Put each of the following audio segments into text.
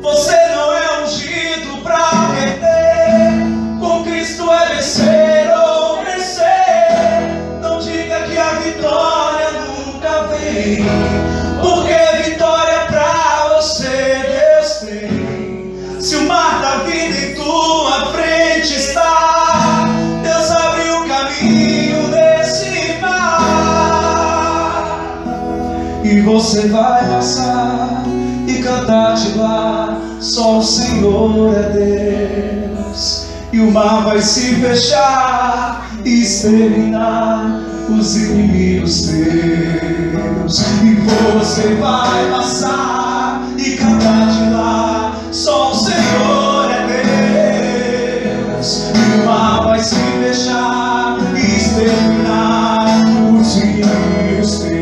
Você não é ungido pra perder. Com Cristo é vencer ou vencer. Não diga que a vitória nunca vem, porque vitória pra você Deus tem. Se o mar da vida em tua frente está, Deus abriu o caminho desse mar, e você vai passar e cantar de lá, só o Senhor é Deus. E o mar vai se fechar e exterminar os inimigos teus. E você vai passar e cantar de lá, só o Senhor é Deus. E o mar vai se fechar e exterminar os inimigos teus.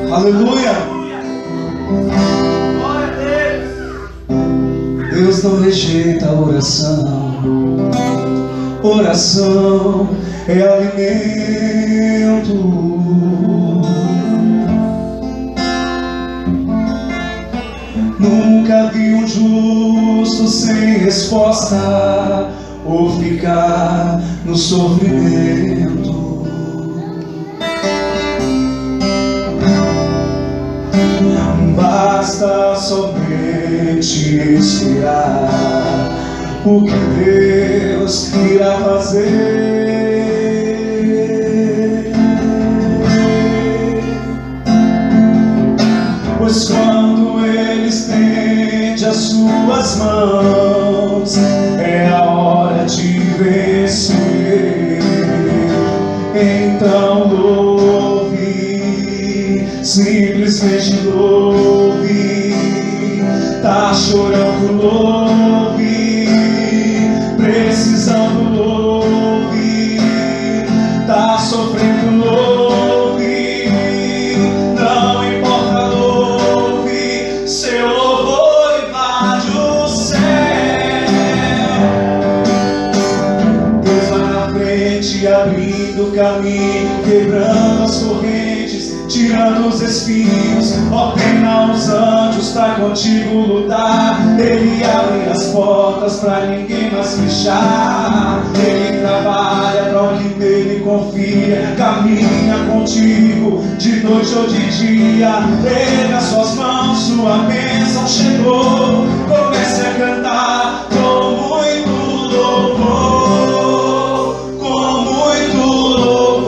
Aleluia! Glória a Deus! Deus não rejeita a oração. Oração é alimento. Nunca vi um justo sem resposta ou ficar no sofrimento. Basta somente esperar o que Deus irá fazer. Pois quando Ele estende as suas mãos, é a hora de vencer. Então louve, simplesmente louve. Tá chorando, louve. Precisando, louve. Tá sofrendo, louve. Não importa, louve. Seu louvor invade o céu. Deus vai na frente, abrindo o caminho, quebrando as correntes, tirando os espinhos, ordena os anjos pra contigo lutar. Ele abre as portas pra ninguém mais fechar. Ele trabalha pra o que nele confia, caminha contigo de noite ou de dia. Ele nas suas mãos, sua bênção chegou. Comece a cantar com muito louvor, com muito louvor.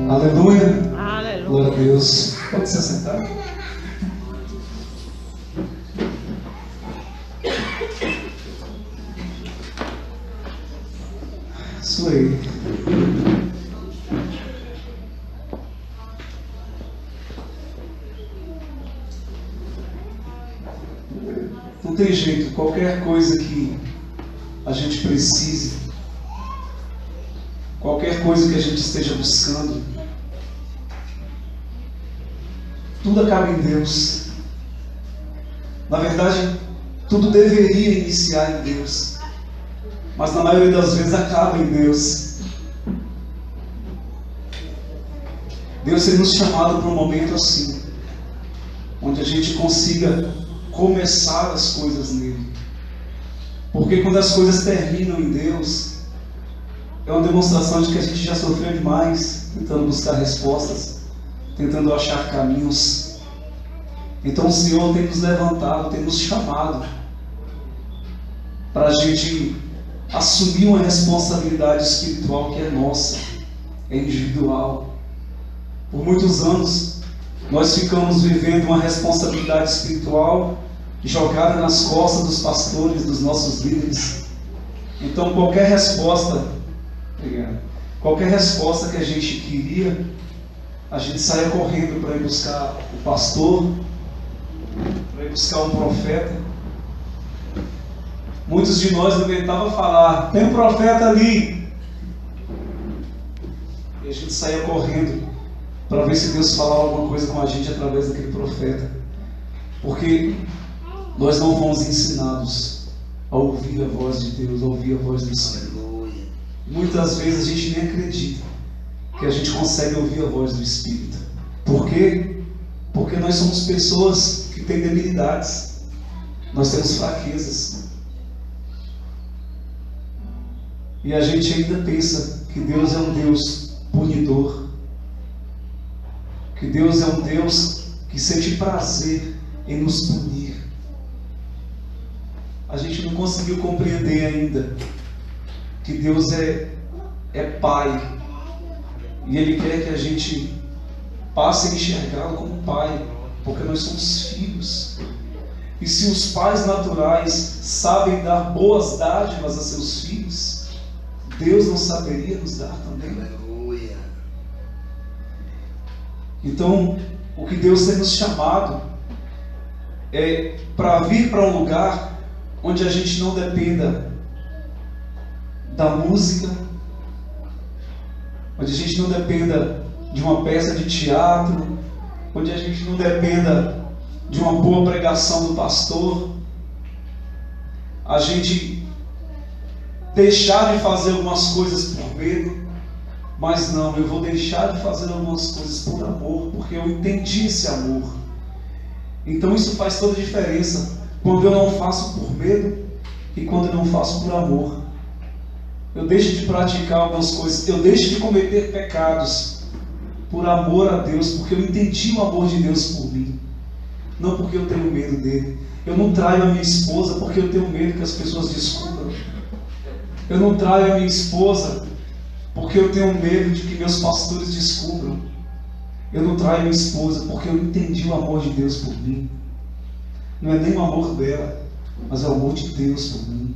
Aleluia. Aleluia. Glória a Deus. Pode se sentar. Isso aí. Não tem jeito, qualquer coisa que a gente precise, qualquer coisa que a gente esteja buscando, tudo acaba em Deus. Na verdade, tudo deveria iniciar em Deus, mas na maioria das vezes acaba em Deus. Deus tem nos chamado para um momento assim, onde a gente consiga começar as coisas nele. Porque quando as coisas terminam em Deus, é uma demonstração de que a gente já sofreu demais, tentando buscar respostas, tentando achar caminhos. Então o Senhor tem nos levantado, tem nos chamado para a gente assumir uma responsabilidade espiritual que é nossa, é individual. Por muitos anos nós ficamos vivendo uma responsabilidade espiritual jogada nas costas dos pastores, dos nossos líderes. Então qualquer resposta que a gente queria, a gente saia correndo para ir buscar o pastor, para ir buscar um profeta. Muitos de nós inventavam falar: tem um profeta ali. E a gente saía correndo para ver se Deus falava alguma coisa com a gente através daquele profeta. Porque nós não fomos ensinados a ouvir a voz de Deus, a ouvir a voz do Espírito. Muitas vezes a gente nem acredita que a gente consegue ouvir a voz do Espírito. Por quê? Porque nós somos pessoas que têm debilidades. Nós temos fraquezas. E a gente ainda pensa que Deus é um Deus punidor. Que Deus é um Deus que sente prazer em nos punir. A gente não conseguiu compreender ainda que Deus é Pai. E Ele quer que a gente passe a enxergá-lo como Pai, porque nós somos filhos. E se os pais naturais sabem dar boas dádivas a seus filhos, Deus não saberia nos dar também? Aleluia. Então, o que Deus tem nos chamado é para vir para um lugar onde a gente não dependa da música, onde a gente não dependa de uma peça de teatro, onde a gente não dependa de uma boa pregação do pastor, a gente deixar de fazer algumas coisas por medo, mas não, eu vou deixar de fazer algumas coisas por amor, porque eu entendi esse amor. Então isso faz toda a diferença, quando eu não faço por medo e quando eu não faço por amor. Eu deixo de praticar algumas coisas, eu deixo de cometer pecados por amor a Deus, porque eu entendi o amor de Deus por mim, não porque eu tenho medo dele. Eu não traio a minha esposa porque eu tenho medo que as pessoas descubram. Eu não traio a minha esposa porque eu tenho medo de que meus pastores descubram. Eu não traio a minha esposa porque eu entendi o amor de Deus por mim. Não é nem o amor dela, mas é o amor de Deus por mim.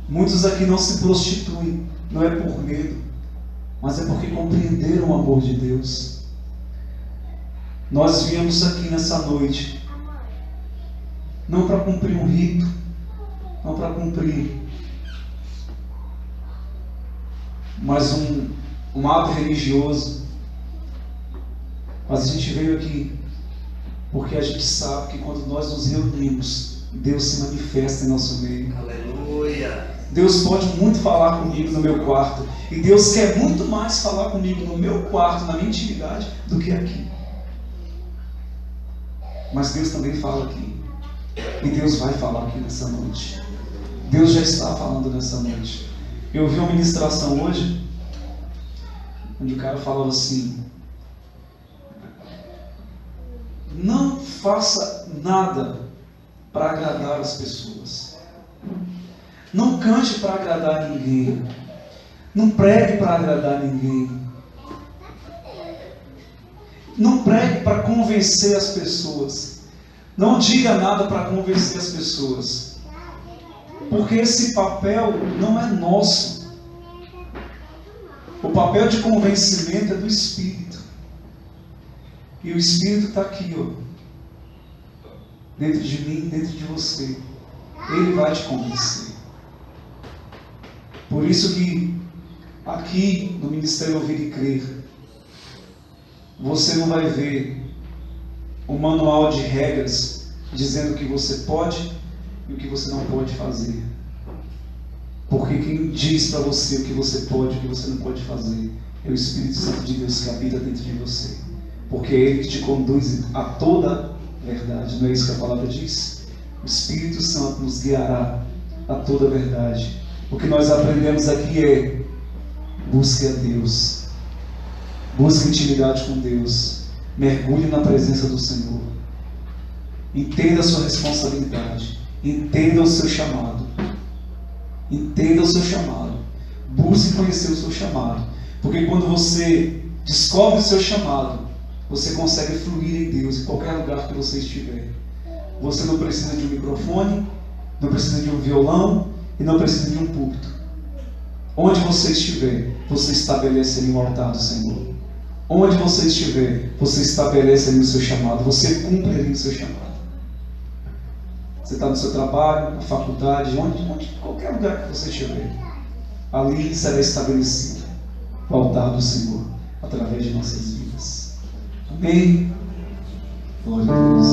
Muitos aqui não se prostituem, não é por medo, mas é porque compreenderam o amor de Deus. Nós viemos aqui nessa noite não para cumprir um rito, não para cumprir mais um ato religioso, mas a gente veio aqui porque a gente sabe que quando nós nos reunimos, Deus se manifesta em nosso meio. Aleluia! Deus pode muito falar comigo no meu quarto, e Deus quer muito mais falar comigo no meu quarto, na minha intimidade, do que aqui. Mas Deus também fala aqui, e Deus vai falar aqui nessa noite. Deus já está falando nessa noite. Eu ouvi uma ministração hoje, onde o cara falava assim: não faça nada para agradar as pessoas. Não cante para agradar ninguém. Não pregue para agradar ninguém. Não pregue para convencer as pessoas. Não diga nada para convencer as pessoas. Porque esse papel não é nosso. O papel de convencimento é do Espírito. E o Espírito está aqui, ó, dentro de mim, dentro de você. Ele vai te convencer. Por isso que aqui no Ministério Ouvir e Crer, você não vai ver um manual de regras dizendo o que você pode e o que você não pode fazer. Porque quem diz para você o que você pode e o que você não pode fazer é o Espírito Santo de Deus que habita dentro de você. Porque é Ele que te conduz a toda a verdade. Não é isso que a palavra diz? O Espírito Santo nos guiará a toda a verdade. O que nós aprendemos aqui é: busque a Deus, busque intimidade com Deus, mergulhe na presença do Senhor, entenda a sua responsabilidade, entenda o seu chamado, busque conhecer o seu chamado, porque quando você descobre o seu chamado, você consegue fluir em Deus em qualquer lugar que você estiver. Você não precisa de um microfone, não precisa de um violão e não precisa de um púlpito. Onde você estiver, você estabelece ali o altar do Senhor. Onde você estiver, você estabelece ali o seu chamado, você cumpre ali o seu chamado. Você está no seu trabalho, na faculdade, qualquer lugar que você estiver, ali será estabelecido o altar do Senhor através de nossas vidas. Amém? Glória a Deus.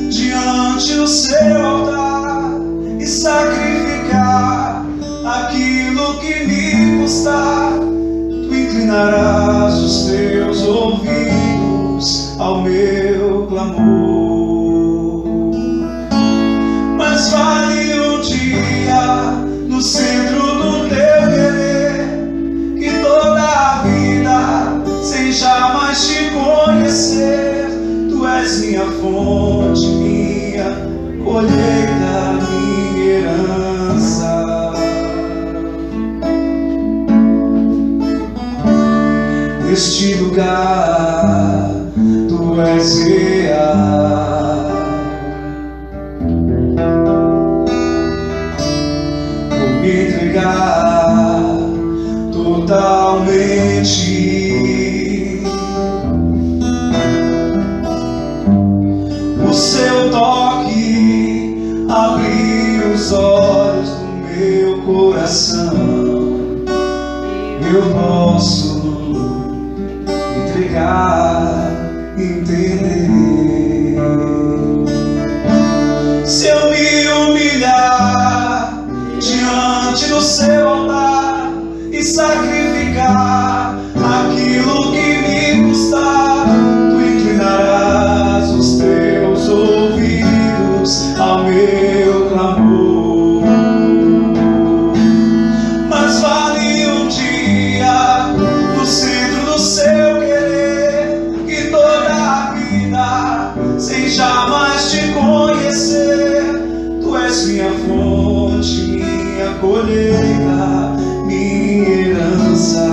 Diante do seu altar e sacrificar aquilo que me custar, tu inclinarás os teus ouvidos ao meu clamor. Mas vale um dia no centro do teu querer, que toda a vida sem jamais te conhecer. Tu és minha fonte, minha colheita, minha herança. Neste lugar, tu és real. Vou me entregar totalmente. O seu toque abriu os olhos do meu coração. Eu posso entregar, entender. Se eu me humilhar diante do seu altar e sacrificar aquilo que me custar, tu inclinarás os teus ouvidos ao meu clamor. Mas vale um dia no centro do seu querer, que toda a vida sem jamais te conhecer. Tu és minha fonte, minha colheita, minha herança.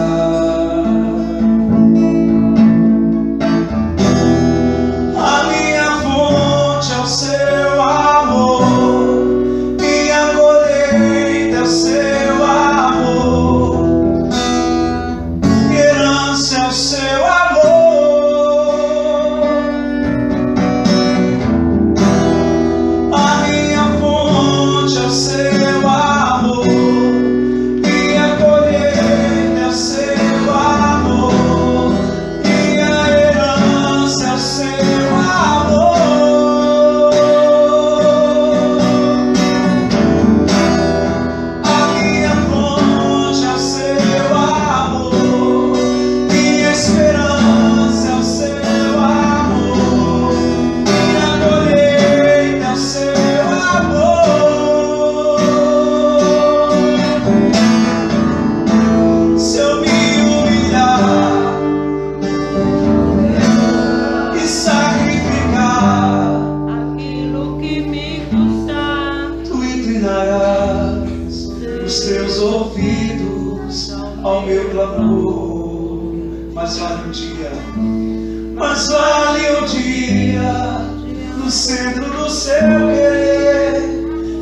Os teus ouvidos ao meu clamor. Mas vale um dia no centro do seu querer,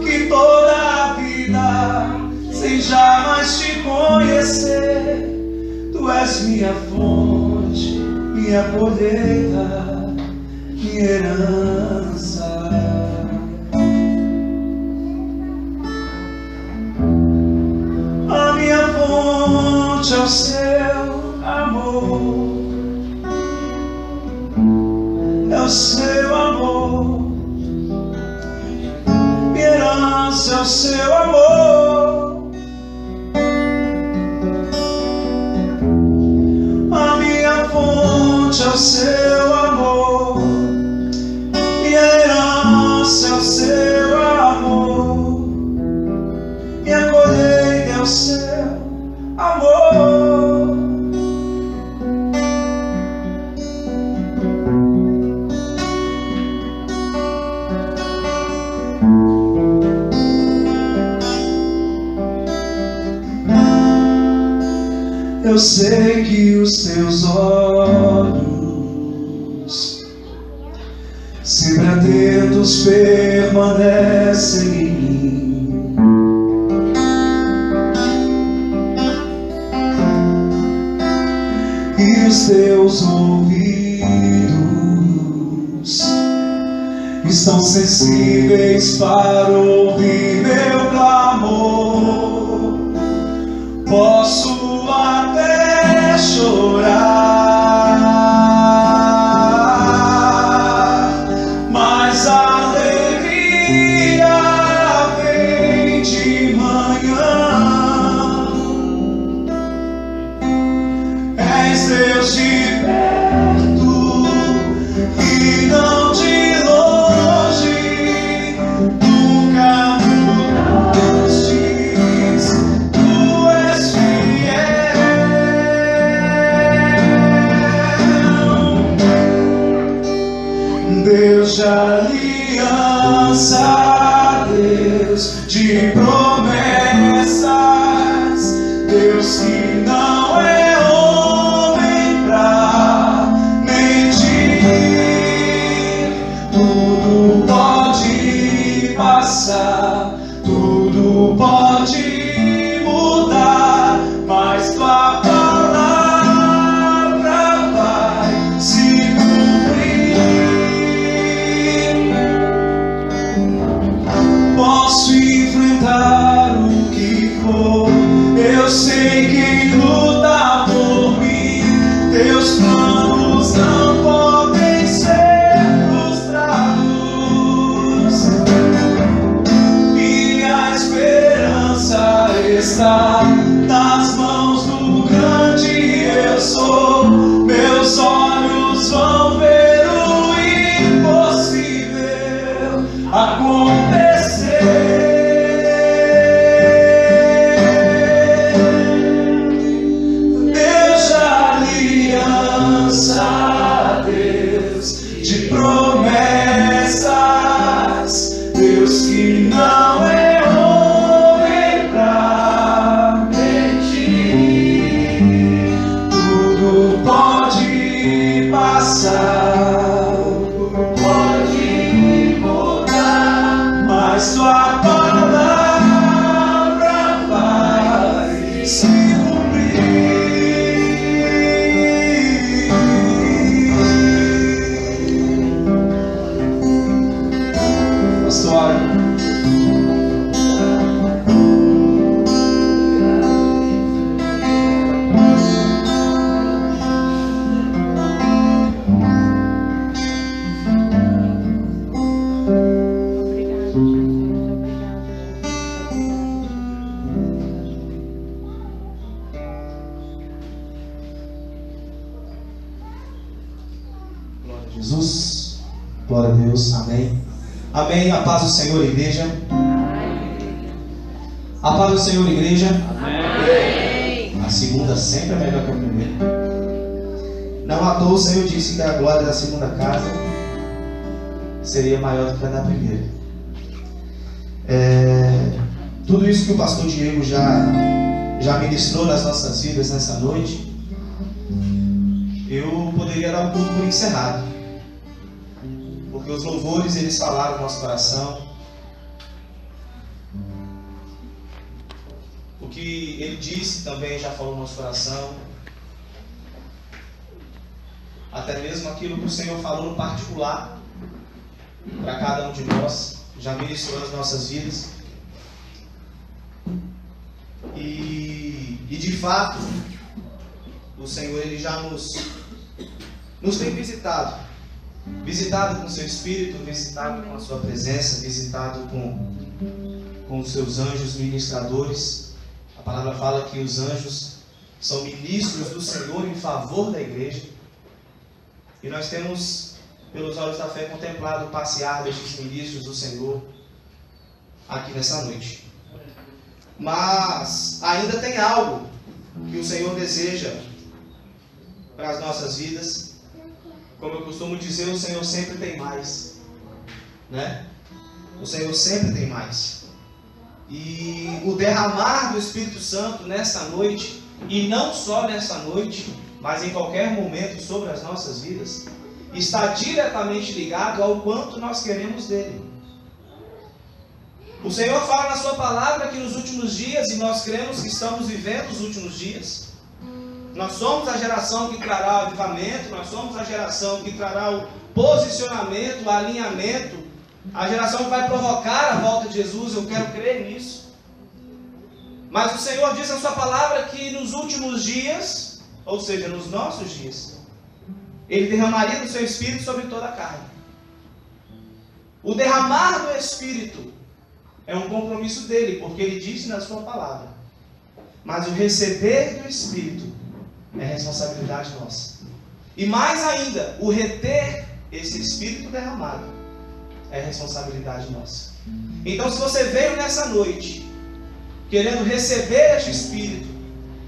que toda a vida sem jamais te conhecer. Tu és minha fonte, minha colheita, minha herança. A minha fonte é o seu amor, é o seu amor. Minha herança é o seu amor. A minha fonte é o seu amor. Minha herança é o seu amor. Minha colheita é o seu amor. Eu sei que os teus olhos, sempre atentos, permanecem em mim. E os teus ouvidos estão sensíveis para ouvir meu clamor. Posso até chorar, mas a alegria vem de manhã. És Deus de perto e não de longe, nunca mudastes, tu és fiel. Deus de aliança, Deus de promessas, Deus que não é homem pra mentir. Tudo pode passar, tudo pode mudar, mas tua palavra vai se cumprir. Posso enfrentar o que for, eu sei quem luta por mim. Teus planos não podem ser frustrados. Minha esperança está nas mãos do grande eu sou. Meus olhos vão ver o impossível acontecer. Deus de aliança, Deus de promessas, Deus que não é homem pra mentir. Tudo pode passar, tudo pode mudar, mas tua palavra vai se cumprir. Pastor, glória a Jesus, glória a Deus, amém. Amém. A paz do Senhor, igreja. A paz do Senhor, igreja. Amém. A segunda sempre é melhor que a primeira. Não à toa o Senhor disse que a glória da segunda casa seria maior do que a da primeira. Tudo isso que o pastor Diego já ministrou nas nossas vidas nessa noite, eu poderia dar um culto por encerrado, porque os louvores eles falaram no nosso coração, o que ele disse também já falou no nosso coração. até mesmo aquilo que o Senhor falou no particular, para cada um de nós, já ministrou nas nossas vidas. E de fato, o Senhor ele já nos tem visitado com o seu Espírito, visitado com a sua presença, visitado com os seus anjos ministradores. A palavra fala que os anjos são ministros do Senhor em favor da igreja. E nós temos, pelos olhos da fé, contemplado o passear destes ministros do Senhor aqui nessa noite. Mas ainda tem algo que o Senhor deseja para as nossas vidas. Como eu costumo dizer, o Senhor sempre tem mais, né? O Senhor sempre tem mais. E o derramar do Espírito Santo nessa noite, e não só nessa noite, mas em qualquer momento sobre as nossas vidas, está diretamente ligado ao quanto nós queremos dele. O Senhor fala na sua palavra que nos últimos dias, e nós cremos que estamos vivendo os últimos dias, nós somos a geração que trará o avivamento, nós somos a geração que trará o posicionamento, o alinhamento, a geração que vai provocar a volta de Jesus. Eu quero crer nisso. Mas o Senhor diz na sua palavra que nos últimos dias, ou seja, nos nossos dias, Ele derramaria do seu Espírito sobre toda a carne. O derramar do Espírito é um compromisso dele, porque ele disse na sua palavra. Mas o receber do Espírito é responsabilidade nossa. E mais ainda, o reter esse Espírito derramado é responsabilidade nossa. Então, se você veio nessa noite querendo receber este Espírito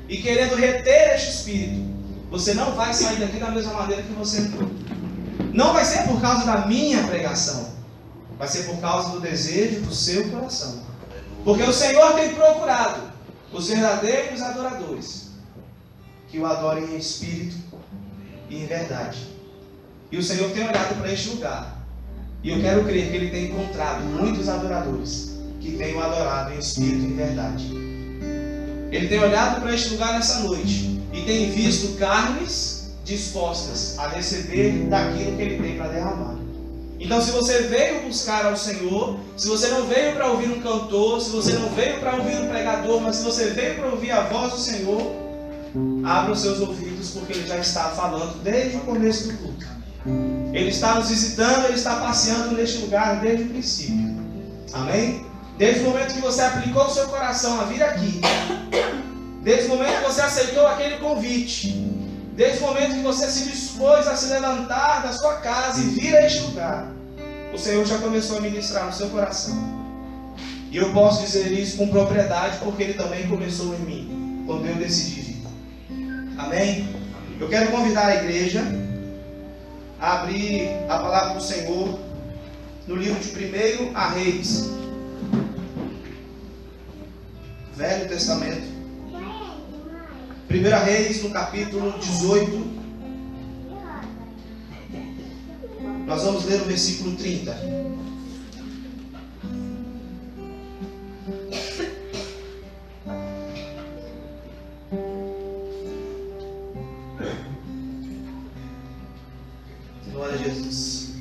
e querendo reter este Espírito, você não vai sair daqui da mesma maneira que você entrou. Não vai ser por causa da minha pregação, vai ser por causa do desejo do seu coração. Porque o Senhor tem procurado os verdadeiros adoradores que o adorem em espírito e em verdade. E o Senhor tem olhado para este lugar, e eu quero crer que Ele tem encontrado muitos adoradores que tenham adorado em espírito e em verdade. Ele tem olhado para este lugar nessa noite e tem visto carnes dispostas a receber daquilo que Ele tem para derramar. Então, se você veio buscar ao Senhor, se você não veio para ouvir um cantor, se você não veio para ouvir um pregador, mas se você veio para ouvir a voz do Senhor, abra os seus ouvidos, porque Ele já está falando desde o começo do culto. Ele está nos visitando, Ele está passeando neste lugar desde o princípio. Amém? Desde o momento que você aplicou o seu coração a vir aqui, desde o momento que você aceitou aquele convite, desde o momento que você se dispôs a se levantar da sua casa e vir a este lugar, o Senhor já começou a ministrar no seu coração. E eu posso dizer isso com propriedade, porque Ele também começou em mim, quando eu decidi vir. Amém? Eu quero convidar a igreja a abrir a palavra do Senhor no livro de 1 Reis, Velho Testamento. 1 Reis, no capítulo 18. Nós vamos ler o versículo 30. Glória a Jesus.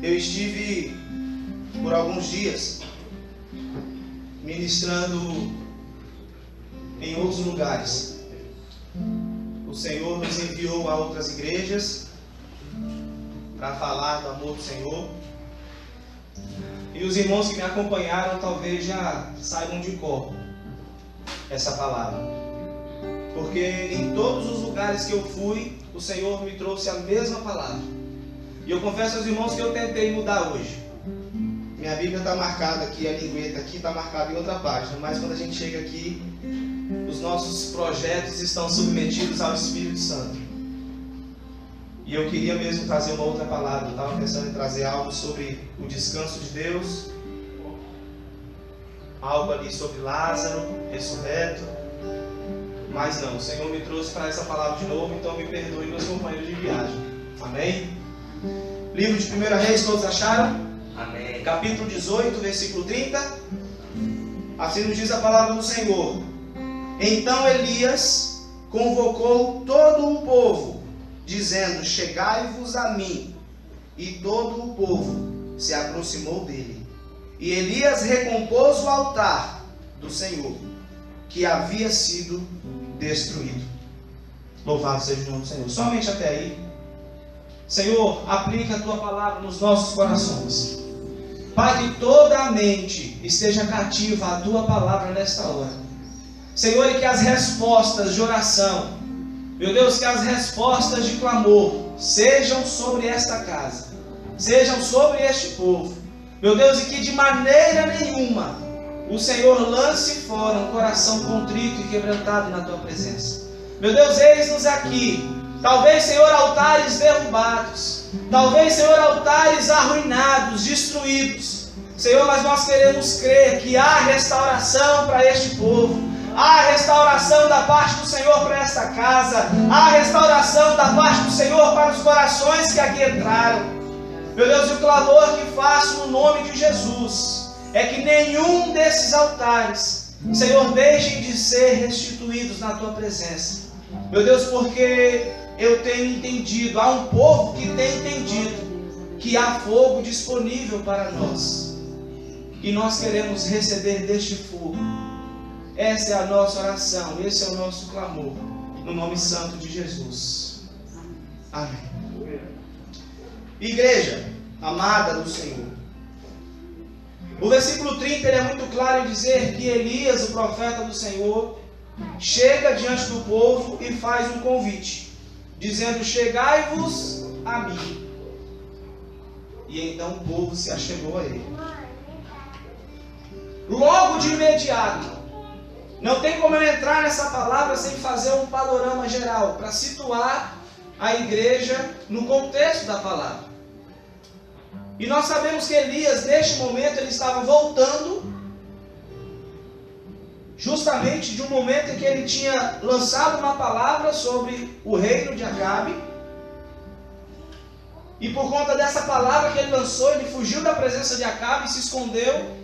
Eu estive por alguns dias ministrando em outros lugares. O Senhor nos enviou a outras igrejas para falar do amor do Senhor. E os irmãos que me acompanharam talvez já saibam de cor essa palavra. Porque em todos os lugares que eu fui, o Senhor me trouxe a mesma palavra. E eu confesso aos irmãos que eu tentei mudar hoje. Minha Bíblia está marcada aqui, a lingueta aqui está marcada em outra página. Mas quando a gente chega aqui, os nossos projetos estão submetidos ao Espírito Santo. E eu queria mesmo trazer uma outra palavra. Eu estava pensando em trazer algo sobre o descanso de Deus, algo ali sobre Lázaro, ressurreto. Mas não, o Senhor me trouxe para essa palavra de novo, então me perdoe, meus companheiros de viagem. Amém? Livro de 1 Reis, todos acharam? Amém. Capítulo 18, versículo 30. Assim nos diz a palavra do Senhor. Então Elias convocou todo um povo dizendo: chegai-vos a mim. E todo o povo se aproximou dele. E Elias recompôs o altar do Senhor, que havia sido destruído. Louvado seja o nome do Senhor. Somente até aí. Senhor, aplica a tua palavra nos nossos corações. Pai, que toda a mente esteja cativa à tua palavra nesta hora. Senhor, e que as respostas de oração, meu Deus, que as respostas de clamor sejam sobre esta casa, sejam sobre este povo. Meu Deus, e que de maneira nenhuma o Senhor lance fora um coração contrito e quebrantado na tua presença. Meu Deus, eis-nos aqui. Talvez, Senhor, altares derrubados. Talvez, Senhor, altares arruinados, destruídos. Senhor, mas nós queremos crer que há restauração para este povo. Há restauração da parte do Senhor para esta casa. Há restauração da parte do Senhor para os corações que aqui entraram. Meu Deus, e o clamor que faço no nome de Jesus é que nenhum desses altares, Senhor, deixem de ser restituídos na tua presença. Meu Deus, porque eu tenho entendido, há um povo que tem entendido que há fogo disponível para nós. E nós queremos receber deste fogo. Essa é a nossa oração, esse é o nosso clamor, no nome santo de Jesus. Amém. Igreja amada do Senhor, o versículo 30 ele é muito claro em dizer que Elias, o profeta do Senhor, chega diante do povo e faz um convite, dizendo: chegai-vos a mim. E então o povo se achegou a ele. Logo de imediato, não tem como eu entrar nessa palavra sem fazer um panorama geral, para situar a igreja no contexto da palavra. E nós sabemos que Elias, neste momento, ele estava voltando justamente de um momento em que ele tinha lançado uma palavra sobre o reino de Acabe. E por conta dessa palavra que ele lançou, ele fugiu da presença de Acabe, se escondeu,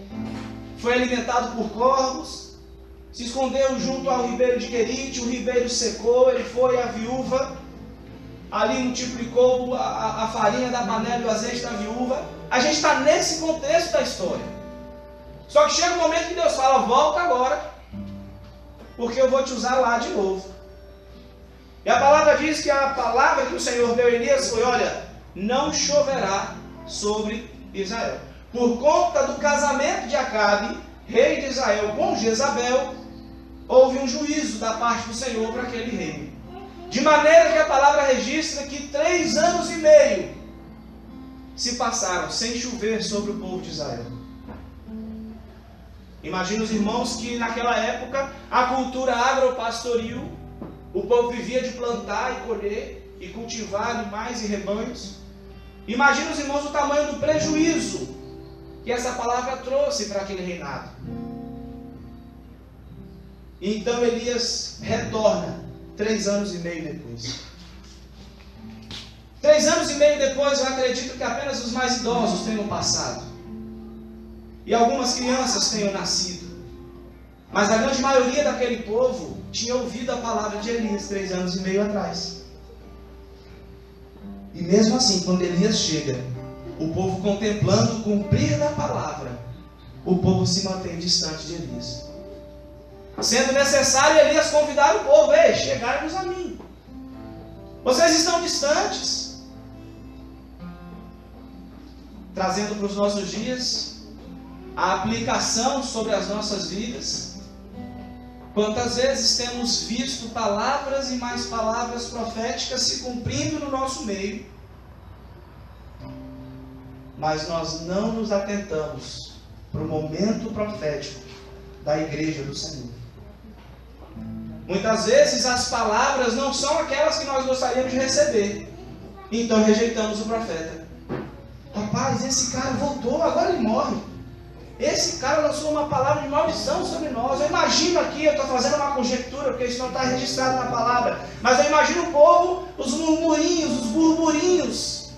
foi alimentado por corvos, se escondeu junto ao ribeiro de Querite, o ribeiro secou, ele foi à viúva, ali multiplicou a farinha da panela e o azeite da viúva. A gente está nesse contexto da história. Só que chega um momento que Deus fala: volta agora, porque eu vou te usar lá de novo. E a palavra diz que a palavra que o Senhor deu a Elias foi: olha, não choverá sobre Israel. Por conta do casamento de Acabe, rei de Israel, com Jezabel, houve um juízo da parte do Senhor para aquele reino. De maneira que a palavra registra que 3 anos e meio se passaram sem chover sobre o povo de Israel. Imagina os irmãos que naquela época a cultura agropastoril, o povo vivia de plantar e colher e cultivar animais e rebanhos. Imagina os irmãos o tamanho do prejuízo que essa palavra trouxe para aquele reinado. Então Elias retorna 3 anos e meio depois. 3 anos e meio depois, eu acredito que apenas os mais idosos tenham passado. E algumas crianças tenham nascido. Mas a grande maioria daquele povo tinha ouvido a palavra de Elias 3 anos e meio atrás. E mesmo assim, quando Elias chega, o povo contemplando o cumprir da palavra, o povo se mantém distante de Elias. Sendo necessário Elias convidar o povo: ei, chegai-vos a mim. Vocês estão distantes. Trazendo para os nossos dias a aplicação sobre as nossas vidas. Quantas vezes temos visto palavras e mais palavras proféticas se cumprindo no nosso meio, mas nós não nos atentamos para o momento profético da igreja do Senhor. Muitas vezes as palavras não são aquelas que nós gostaríamos de receber, então rejeitamos o profeta. Rapaz, esse cara voltou, agora ele morre. Esse cara lançou uma palavra de maldição sobre nós. Eu imagino aqui, eu estou fazendo uma conjectura, porque isso não está registrado na palavra, mas eu imagino o povo, os murmurinhos, os burburinhos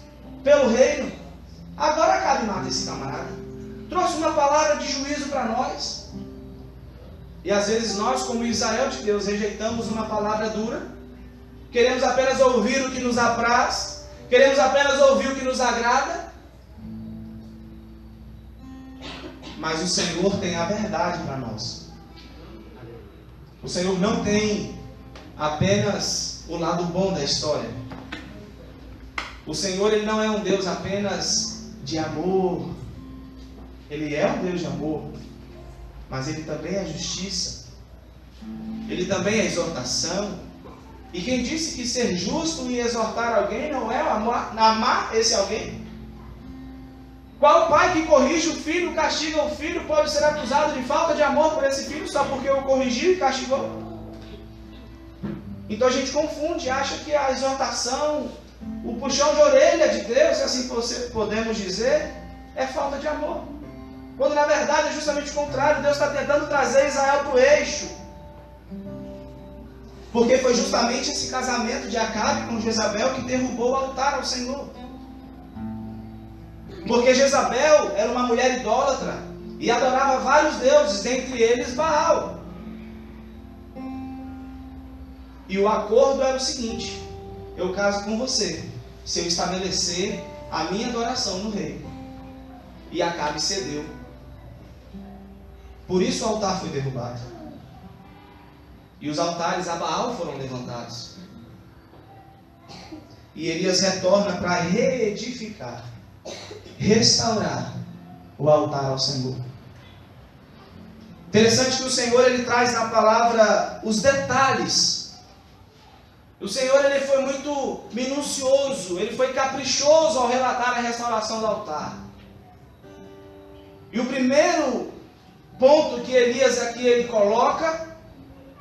pelo reino. Agora Acabe mata esse camarada. Trouxe uma palavra de juízo para nós. E às vezes nós, como Israel de Deus, rejeitamos uma palavra dura Queremos apenas ouvir o que nos apraz? Queremos apenas ouvir o que nos agrada? Mas o Senhor tem a verdade para nós. O Senhor não tem apenas o lado bom da história. O Senhor, Ele não é um Deus apenas de amor. Ele é um Deus de amor, mas Ele também é justiça. Ele também é exortação. E quem disse que ser justo e exortar alguém não é amar esse alguém? Qual pai que corrige o filho, castiga o filho, pode ser acusado de falta de amor por esse filho só porque o corrigiu e castigou? Então a gente confunde, acha que a exortação, o puxão de orelha de Deus, se assim podemos dizer, é falta de amor. Quando na verdade é justamente o contrário. Deus está tentando trazer Israel para o eixo. Porque foi justamente esse casamento de Acabe com Jezabel que derrubou o altar ao Senhor. Porque Jezabel era uma mulher idólatra e adorava vários deuses, dentre eles Baal. E o acordo era o seguinte: eu caso com você se eu estabelecer a minha adoração no reino. E Acabe cedeu. Por isso o altar foi derrubado. E os altares a Baal foram levantados. E Elias retorna para reedificar, restaurar o altar ao Senhor. Interessante que o Senhor, Ele traz na palavra os detalhes. O Senhor, Ele foi muito minucioso, Ele foi caprichoso ao relatar a restauração do altar. E o primeiro ponto que Elias aqui ele coloca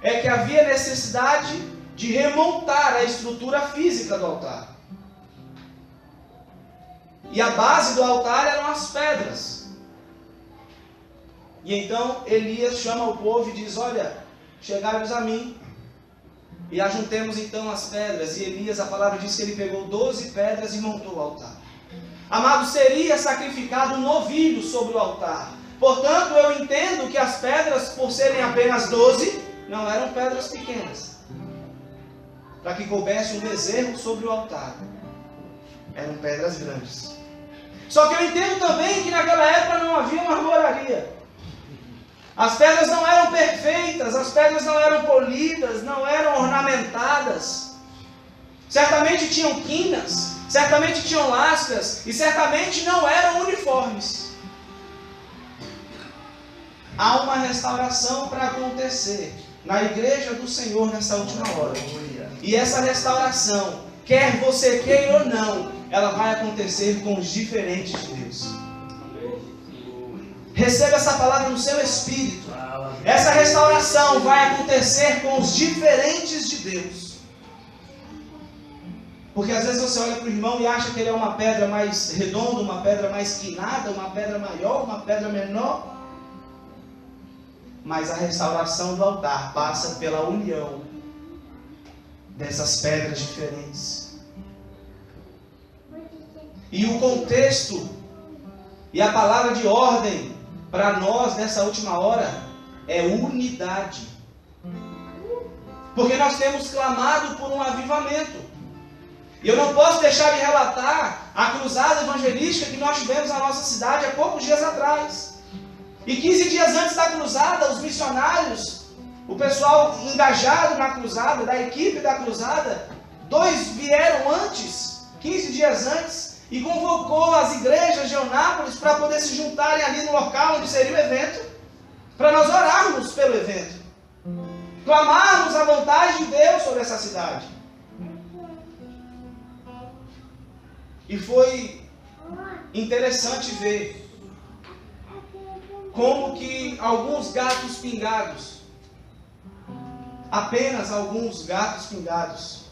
é que havia necessidade de remontar a estrutura física do altar. E a base do altar eram as pedras. E então Elias chama o povo e diz: olha, chegai-vos a mim e ajuntemos então as pedras. E Elias, a palavra diz que ele pegou 12 pedras e montou o altar. Amado, seria sacrificado um novilho sobre o altar. Portanto, eu entendo que as pedras, por serem apenas 12, não eram pedras pequenas, para que coubesse um bezerro sobre o altar. Eram pedras grandes. Só que eu entendo também que naquela época não havia uma arvoraria. As pedras não eram perfeitas, as pedras não eram polidas, não eram ornamentadas. Certamente tinham quinas, certamente tinham lascas, e certamente não eram uniformes. Há uma restauração para acontecer na igreja do Senhor nessa última hora. E essa restauração, quer você queira ou não, ela vai acontecer com os diferentes de Deus. Receba essa palavra no seu espírito. Essa restauração vai acontecer com os diferentes de Deus. Porque às vezes você olha para o irmão e acha que ele é uma pedra mais redonda, uma pedra mais quinada, uma pedra maior, uma pedra menor. Mas a restauração do altar passa pela união dessas pedras diferentes. E o contexto e a palavra de ordem para nós nessa última hora é unidade. Porque nós temos clamado por um avivamento. E eu não posso deixar de relatar a cruzada evangelística que nós tivemos na nossa cidade há poucos dias atrás. E 15 dias antes da cruzada, os missionários, o pessoal engajado na cruzada, da equipe da cruzada, 2 vieram antes, 15 dias antes, e convocou as igrejas de Eunápolis para poder se juntarem ali no local onde seria o evento, para nós orarmos pelo evento, clamarmos a vontade de Deus sobre essa cidade. E foi interessante ver como que alguns gatos pingados, apenas alguns gatos pingados,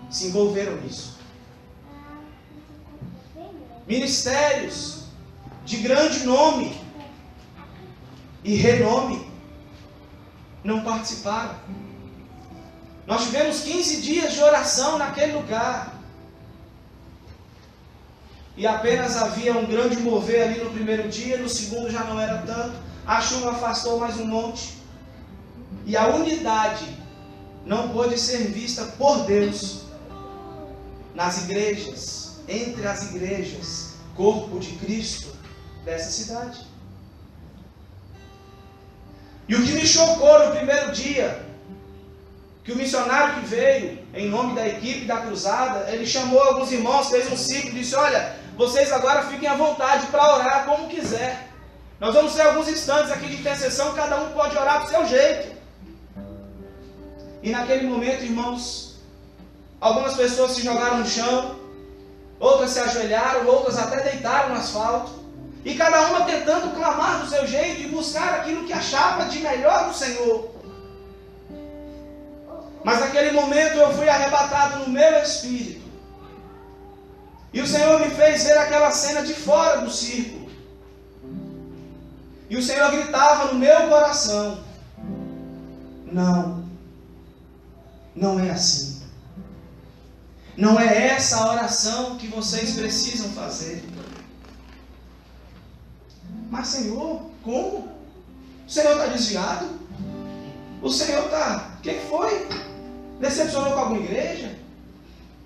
se envolveram nisso. Ministérios de grande nome e renome não participaram. Nós tivemos 15 dias de oração naquele lugar. E apenas havia um grande mover ali no primeiro dia, no segundo já não era tanto. A chuva afastou mais um monte. E a unidade não pôde ser vista por Deus nas igrejas, entre as igrejas, corpo de Cristo dessa cidade. E o que me chocou no primeiro dia, que o missionário que veio, em nome da equipe da cruzada, ele chamou alguns irmãos, fez um ciclo, disse: olha, vocês agora fiquem à vontade para orar como quiser. Nós vamos ter alguns instantes aqui de intercessão, cada um pode orar do seu jeito. E naquele momento, irmãos, algumas pessoas se jogaram no chão, outras se ajoelharam, outras até deitaram no asfalto, e cada uma tentando clamar do seu jeito e buscar aquilo que achava de melhor do Senhor. Mas naquele momento eu fui arrebatado no meu espírito, e o Senhor me fez ver aquela cena de fora do círculo, e o Senhor gritava no meu coração: não, não é assim. Não é essa a oração que vocês precisam fazer. Mas Senhor, como? O Senhor está desviado? O Senhor está... O que foi? Decepcionou com alguma igreja?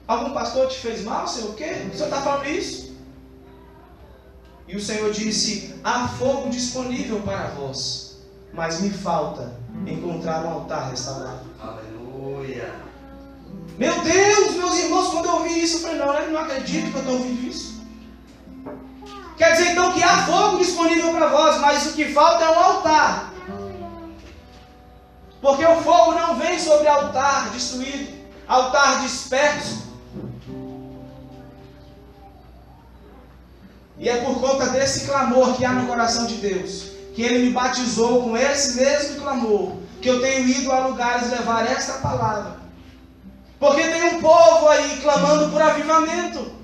Algum pastor te fez mal? Sei o quê? O Senhor está falando isso? E o Senhor disse: há fogo disponível para vós, mas me falta encontrar um altar restaurado. Aleluia. Meu Deus, meus irmãos, quando eu ouvi isso, eu falei: não, eu não acredito que eu estou ouvindo isso. Quer dizer então que há fogo disponível para vós, mas o que falta é um altar. Porque o fogo não vem sobre altar destruído, altar disperso. E é por conta desse clamor que há no coração de Deus, que Ele me batizou com esse mesmo clamor, que eu tenho ido a lugares levar esta palavra. Porque tem um povo aí clamando por avivamento.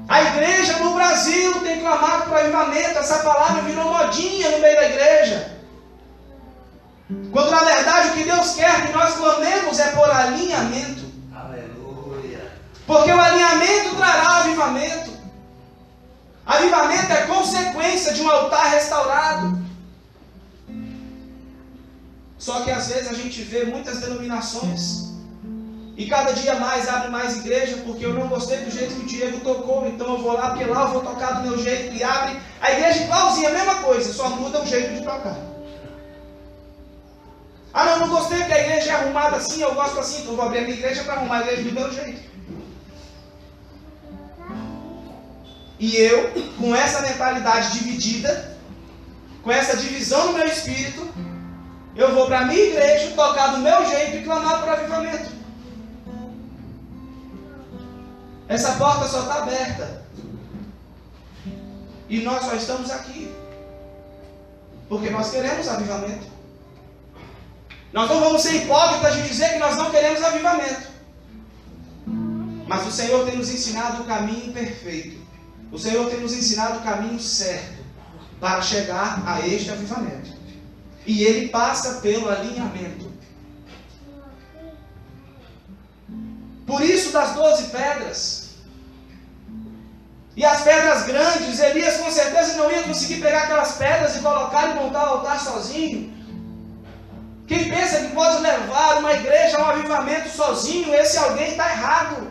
A igreja no Brasil tem clamado por avivamento. Essa palavra virou modinha no meio da igreja. Quando na verdade o que Deus quer que nós clamemos é por alinhamento. Aleluia. Porque o alinhamento trará avivamento. Avivamento é consequência de um altar restaurado. Só que às vezes a gente vê muitas denominações, e cada dia mais abre mais igreja, porque eu não gostei do jeito que o Diego tocou, então eu vou lá, porque lá eu vou tocar do meu jeito, e abre a igreja igualzinha, a mesma coisa, só muda o jeito de tocar. Ah, não gostei porque a igreja é arrumada assim, eu gosto assim, então eu vou abrir a minha igreja para arrumar a igreja do meu jeito. E eu, com essa mentalidade dividida, com essa divisão no meu espírito, eu vou para a minha igreja, tocar do meu jeito e clamar por avivamento. Essa porta só está aberta. E nós só estamos aqui porque nós queremos avivamento. Nós não vamos ser hipócritas de dizer que nós não queremos avivamento. Mas o Senhor tem nos ensinado o caminho perfeito. O Senhor tem nos ensinado o caminho certo para chegar a este avivamento. E ele passa pelo alinhamento. Por isso das 12 pedras. E as pedras grandes, Elias com certeza não ia conseguir pegar aquelas pedras e colocar e montar o altar sozinho. Quem pensa que pode levar uma igreja a um avivamento sozinho, esse alguém está errado.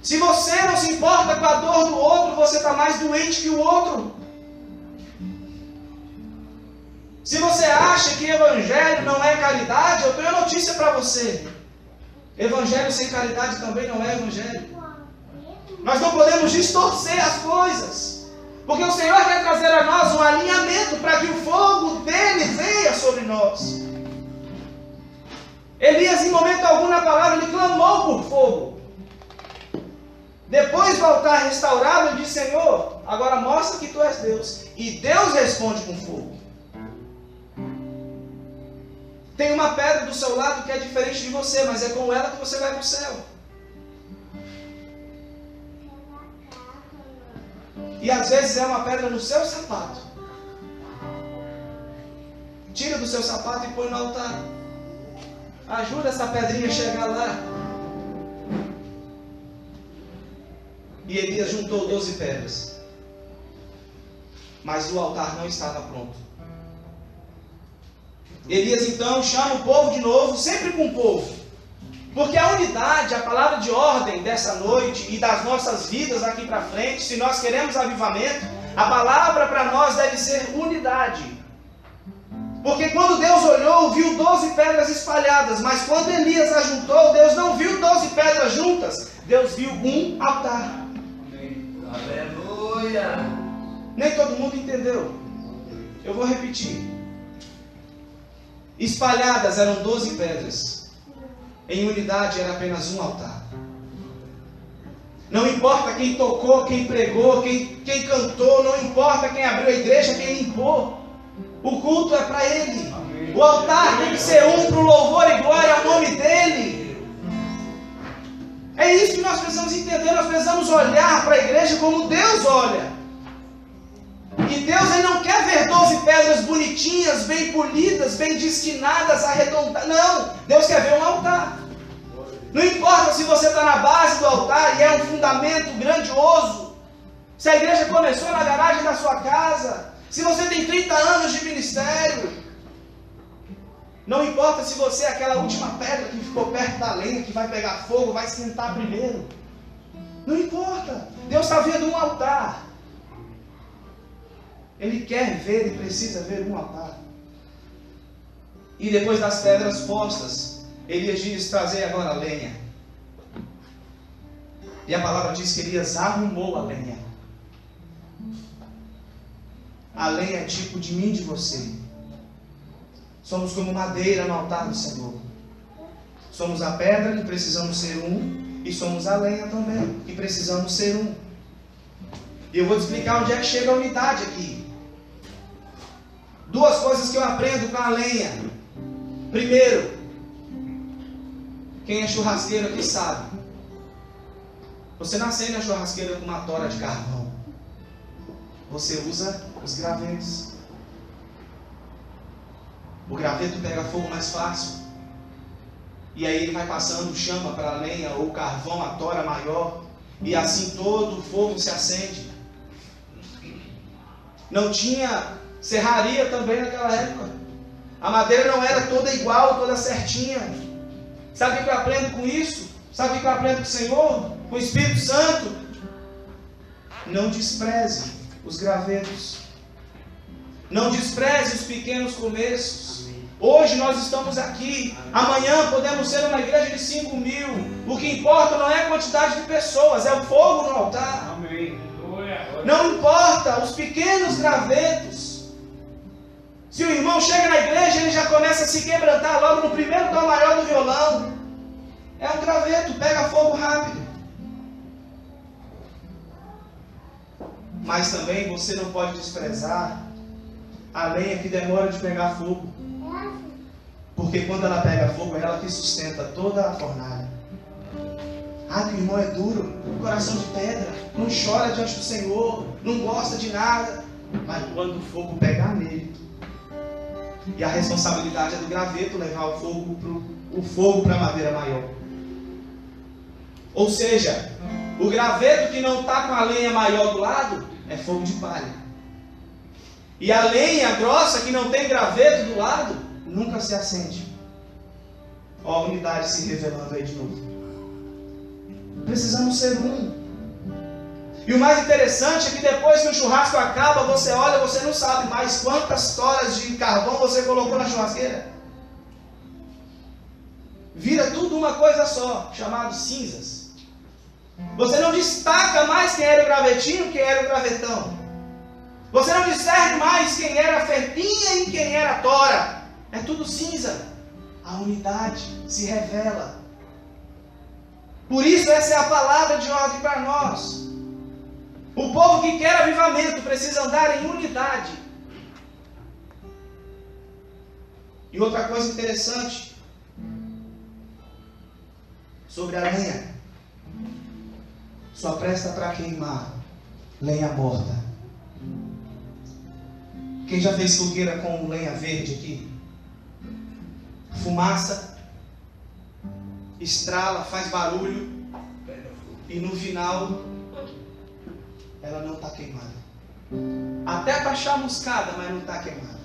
Se você não se importa com a dor do outro, você está mais doente que o outro. Se você acha que evangelho não é caridade, eu tenho uma notícia para você. Evangelho sem caridade também não é evangelho. Nós não podemos distorcer as coisas, porque o Senhor quer trazer a nós um alinhamento para que o fogo dele venha sobre nós. Elias, em momento algum na palavra, ele clamou por fogo. Depois do altar restaurado, ele disse: Senhor, agora mostra que tu és Deus. E Deus responde com fogo. Tem uma pedra do seu lado que é diferente de você, mas é com ela que você vai para o céu. E às vezes é uma pedra no seu sapato. Tira do seu sapato e põe no altar. Ajuda essa pedrinha a chegar lá. E Elias juntou 12 pedras. Mas o altar não estava pronto. Elias então chama o povo de novo, sempre com o povo. Porque a unidade, a palavra de ordem dessa noite e das nossas vidas aqui para frente, se nós queremos avivamento, a palavra para nós deve ser unidade. Porque quando Deus olhou, viu 12 pedras espalhadas, mas quando Elias ajuntou, Deus não viu 12 pedras juntas, Deus viu um altar. Aleluia. Nem todo mundo entendeu. Eu vou repetir. Espalhadas eram 12 pedras. Em unidade era apenas um altar. Não importa quem tocou, quem pregou, quem cantou, não importa quem abriu a igreja, quem limpou. O culto é para Ele. O altar tem que ser um para o louvor e glória ao nome dEle. É isso que nós precisamos entender. Nós precisamos olhar para a igreja como Deus olha. E Deus, Ele não quer ver 12 pedras bonitinhas, bem polidas, bem destinadas, arredondadas. Não, Deus quer ver um altar. Não importa se você está na base do altar e é um fundamento grandioso. Se a igreja começou na garagem da sua casa. Se você tem 30 anos de ministério. Não importa se você é aquela última pedra que ficou perto da lenha, que vai pegar fogo, vai esquentar primeiro. Não importa. Deus está vendo um altar. Ele quer ver e precisa ver um altar. E depois das pedras postas, Elias diz: trazer agora a lenha. E a palavra diz que Elias arrumou a lenha. A lenha é tipo de mim e de você. Somos como madeira no altar do Senhor. Somos a pedra que precisamos ser um, e somos a lenha também, que precisamos ser um. E eu vou te explicar onde é que chega a unidade aqui. Duas coisas que eu aprendo com a lenha. Primeiro, quem é churrasqueiro aqui sabe. Você não acende a churrasqueira com uma tora de carvão. Você usa os gravetos. O graveto pega fogo mais fácil. E aí ele vai passando chama para a lenha ou carvão, a tora maior. E assim todo o fogo se acende. Não tinha serraria também naquela época. A madeira não era toda igual, toda certinha. Sabe o que eu aprendo com isso? Sabe o que eu aprendo com o Senhor? Com o Espírito Santo? Não despreze os gravetos. Não despreze os pequenos começos. Hoje nós estamos aqui. Amanhã podemos ser uma igreja de 5.000. O que importa não é a quantidade de pessoas, é o fogo no altar. Amém. Não importa os pequenos gravetos. Se o irmão chega na igreja, ele já começa a se quebrantar logo no primeiro tom maior do violão. É um graveto, pega fogo rápido. Mas também você não pode desprezar a lenha que demora de pegar fogo. Porque quando ela pega fogo, é ela que sustenta toda a fornalha. Ah, que o irmão é duro, coração de pedra, não chora diante do Senhor, não gosta de nada. Mas quando o fogo pegar nele, e a responsabilidade é do graveto levar o fogo para a madeira maior. Ou seja, o graveto que não está com a lenha maior do lado é fogo de palha. E a lenha grossa que não tem graveto do lado nunca se acende. Ó, a unidade se revelando aí de novo. Precisamos ser um. E o mais interessante é que depois que o churrasco acaba, você olha, você não sabe mais quantas toras de carvão você colocou na churrasqueira. Vira tudo uma coisa só, chamado cinzas. Você não destaca mais quem era o gravetinho, quem era o gravetão. Você não discerne mais quem era a ferpinha e quem era a tora. É tudo cinza. A unidade se revela. Por isso essa é a palavra de ordem para nós. O povo que quer avivamento precisa andar em unidade. E outra coisa interessante sobre a lenha: só presta para queimar lenha morta. Quem já fez fogueira com lenha verde aqui? Fumaça, estrala, faz barulho, e no final ela não está queimada. Até para chamuscada, mas não está queimada.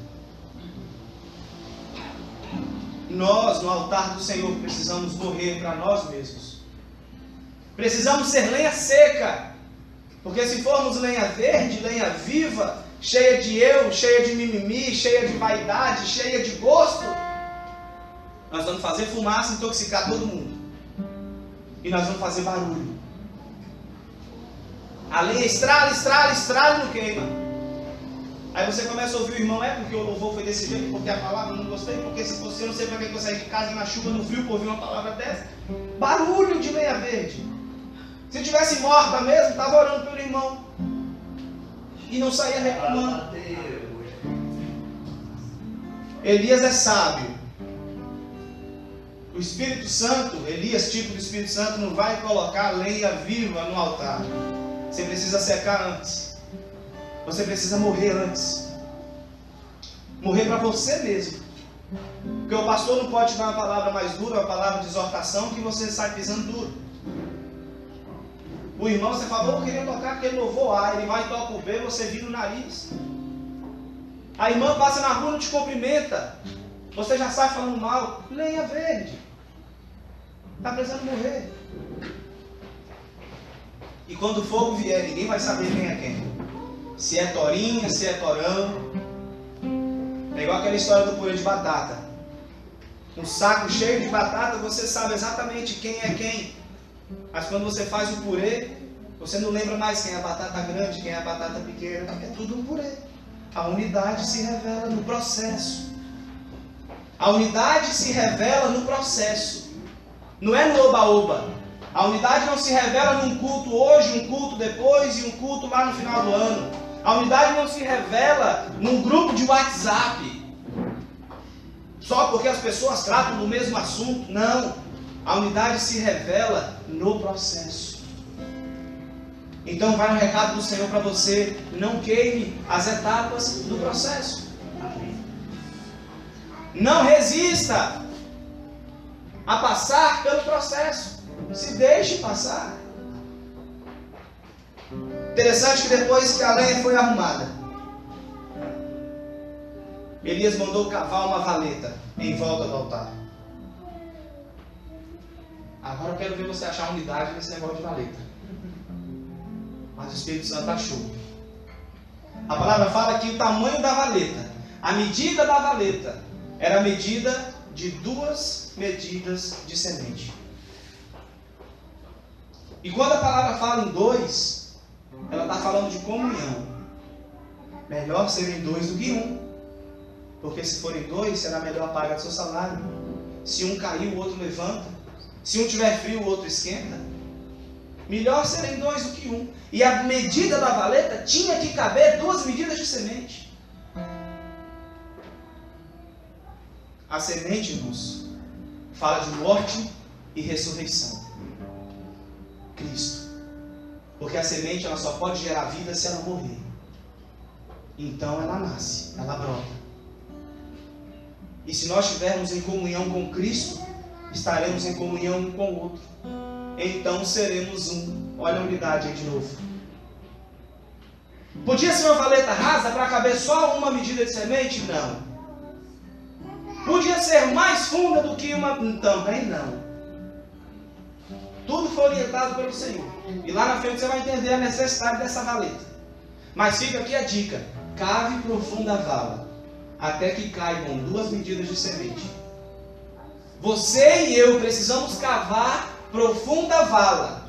Nós, no altar do Senhor, precisamos morrer para nós mesmos. Precisamos ser lenha seca. Porque se formos lenha verde, lenha viva, cheia de eu, cheia de mimimi, cheia de vaidade, cheia de gosto, nós vamos fazer fumaça, intoxicar todo mundo. E nós vamos fazer barulho. A lenha estrala, estrala, estrala e não queima. Aí você começa a ouvir o irmão, porque o louvor foi desse jeito, porque a palavra eu não gostei, porque se você não sei para que eu saí de casa na chuva, no frio, por ouvir uma palavra dessa. Barulho de lenha verde. Se tivesse morta mesmo, estava orando pelo irmão. E não saía reclamando. Elias é sábio. O Espírito Santo, Elias, tipo do Espírito Santo, não vai colocar lenha viva no altar. Você precisa secar antes. Você precisa morrer antes. Morrer para você mesmo. Porque o pastor não pode dar uma palavra mais dura, uma palavra de exortação, que você sai pisando duro. O irmão, você falou, eu queria tocar aquele louvor A, ele vai e toca o B, você vira o nariz. A irmã passa na rua e não te cumprimenta. Você já sai falando mal. Lenha verde. Está precisando morrer. E quando o fogo vier, ninguém vai saber quem é quem. Se é torinha, se é torão. É igual aquela história do purê de batata. Um saco cheio de batata, você sabe exatamente quem é quem. Mas quando você faz o purê, você não lembra mais quem é a batata grande, quem é a batata pequena. É tudo um purê. A unidade se revela no processo. A unidade se revela no processo. Não é no oba-oba. A unidade não se revela num culto hoje, um culto depois e um culto lá no final do ano. A unidade não se revela num grupo de WhatsApp. Só porque as pessoas tratam do mesmo assunto. Não. A unidade se revela no processo. Então vai um recado do Senhor para você. Não queime as etapas do processo. Não resista a passar pelo processo. Se deixe passar. Interessante que depois que a lenha foi arrumada, Elias mandou cavar uma valeta em volta do altar. Agora eu quero ver você achar unidade nesse negócio de valeta. Mas o Espírito Santo achou. A palavra fala que o tamanho da valeta, a medida da valeta, era a medida de 2 medidas de semente. E quando a palavra fala em 2, ela está falando de comunhão. Melhor serem 2 do que 1. Porque se forem 2, será melhor a paga do seu salário. Se um cair, o outro levanta. Se um tiver frio, o outro esquenta. Melhor serem 2 do que 1. E a medida da valeta tinha que caber 2 medidas de semente. A semente, irmãos, fala de morte e ressurreição. Cristo. Porque a semente ela só pode gerar vida se ela morrer. Então ela nasce, ela brota. E se nós estivermos em comunhão com Cristo, estaremos em comunhão um com o outro. Então seremos um. Olha a unidade aí de novo. Podia ser uma valeta rasa para caber só uma medida de semente? Não. Podia ser mais funda do que uma? Também não. Tudo foi orientado pelo Senhor. E lá na frente você vai entender a necessidade dessa valeta. Mas fica aqui a dica. Cave profunda a vala, até que caibam 2 medidas de semente. Você e eu precisamos cavar profunda a vala.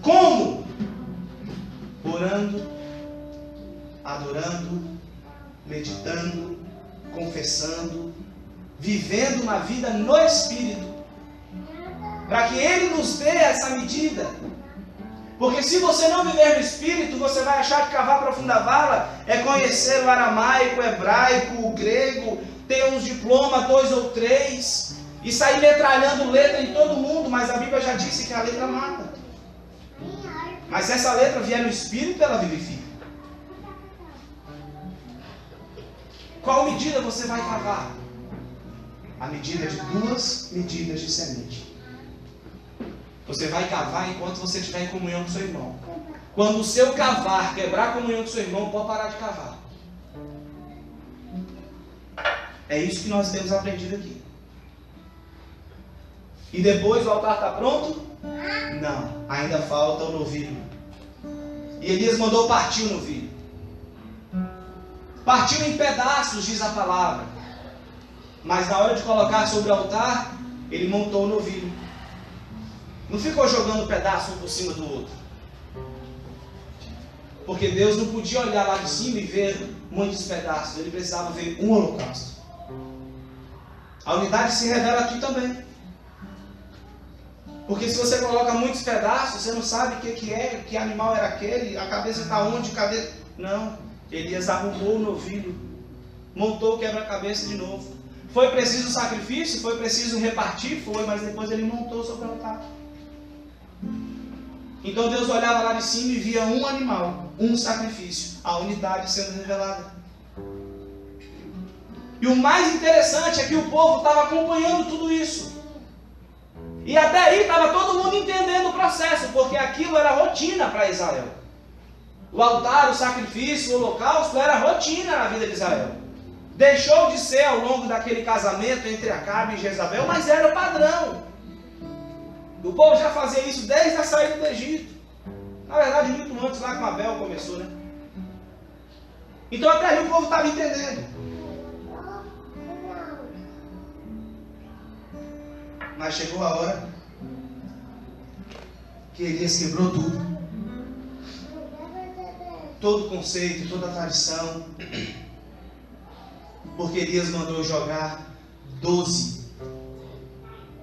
Como? Orando, adorando, meditando, confessando, vivendo uma vida no Espírito. Para que Ele nos dê essa medida. Porque se você não viver no Espírito, você vai achar que cavar profunda vala é conhecer o aramaico, o hebraico, o grego, ter uns diplomas, 2 ou 3, e sair metralhando letra em todo mundo, mas a Bíblia já disse que a letra mata. Mas se essa letra vier no Espírito, ela vivifica. Qual medida você vai cavar? A medida de 2 medidas de semente. Você vai cavar enquanto você estiver em comunhão com seu irmão. Quando o seu cavar quebrar a comunhão com seu irmão, pode parar de cavar. É isso que nós temos aprendido aqui. E depois o altar está pronto? Não, ainda falta o novilho. E Elias mandou partir o novilho. Partiu em pedaços, diz a palavra. Mas na hora de colocar sobre o altar, ele montou o novilho. Não ficou jogando pedaço um por cima do outro. Porque Deus não podia olhar lá de cima e ver muitos pedaços. Ele precisava ver um holocausto. A unidade se revela aqui também. Porque se você coloca muitos pedaços, você não sabe o que é, que animal era aquele, a cabeça está onde, cadê? Não. Elias arrumou o novilho, montou o quebra-cabeça de novo. Foi preciso sacrifício, foi preciso repartir, foi, mas depois ele montou sobre o altar. Então Deus olhava lá de cima e via um animal, um sacrifício, a unidade sendo revelada. E o mais interessante é que o povo estava acompanhando tudo isso. E até aí estava todo mundo entendendo o processo, porque aquilo era rotina para Israel. O altar, o sacrifício, o holocausto era rotina na vida de Israel. Deixou de ser ao longo daquele casamento entre Acabe e Jezabel, mas era o padrão. O povo já fazia isso desde a saída do Egito. Na verdade, muito antes, lá com Abel começou, né? Então até aí o povo estava entendendo. Mas chegou a hora que Elias quebrou tudo. Todo o conceito, toda a tradição. Porque Elias mandou jogar 12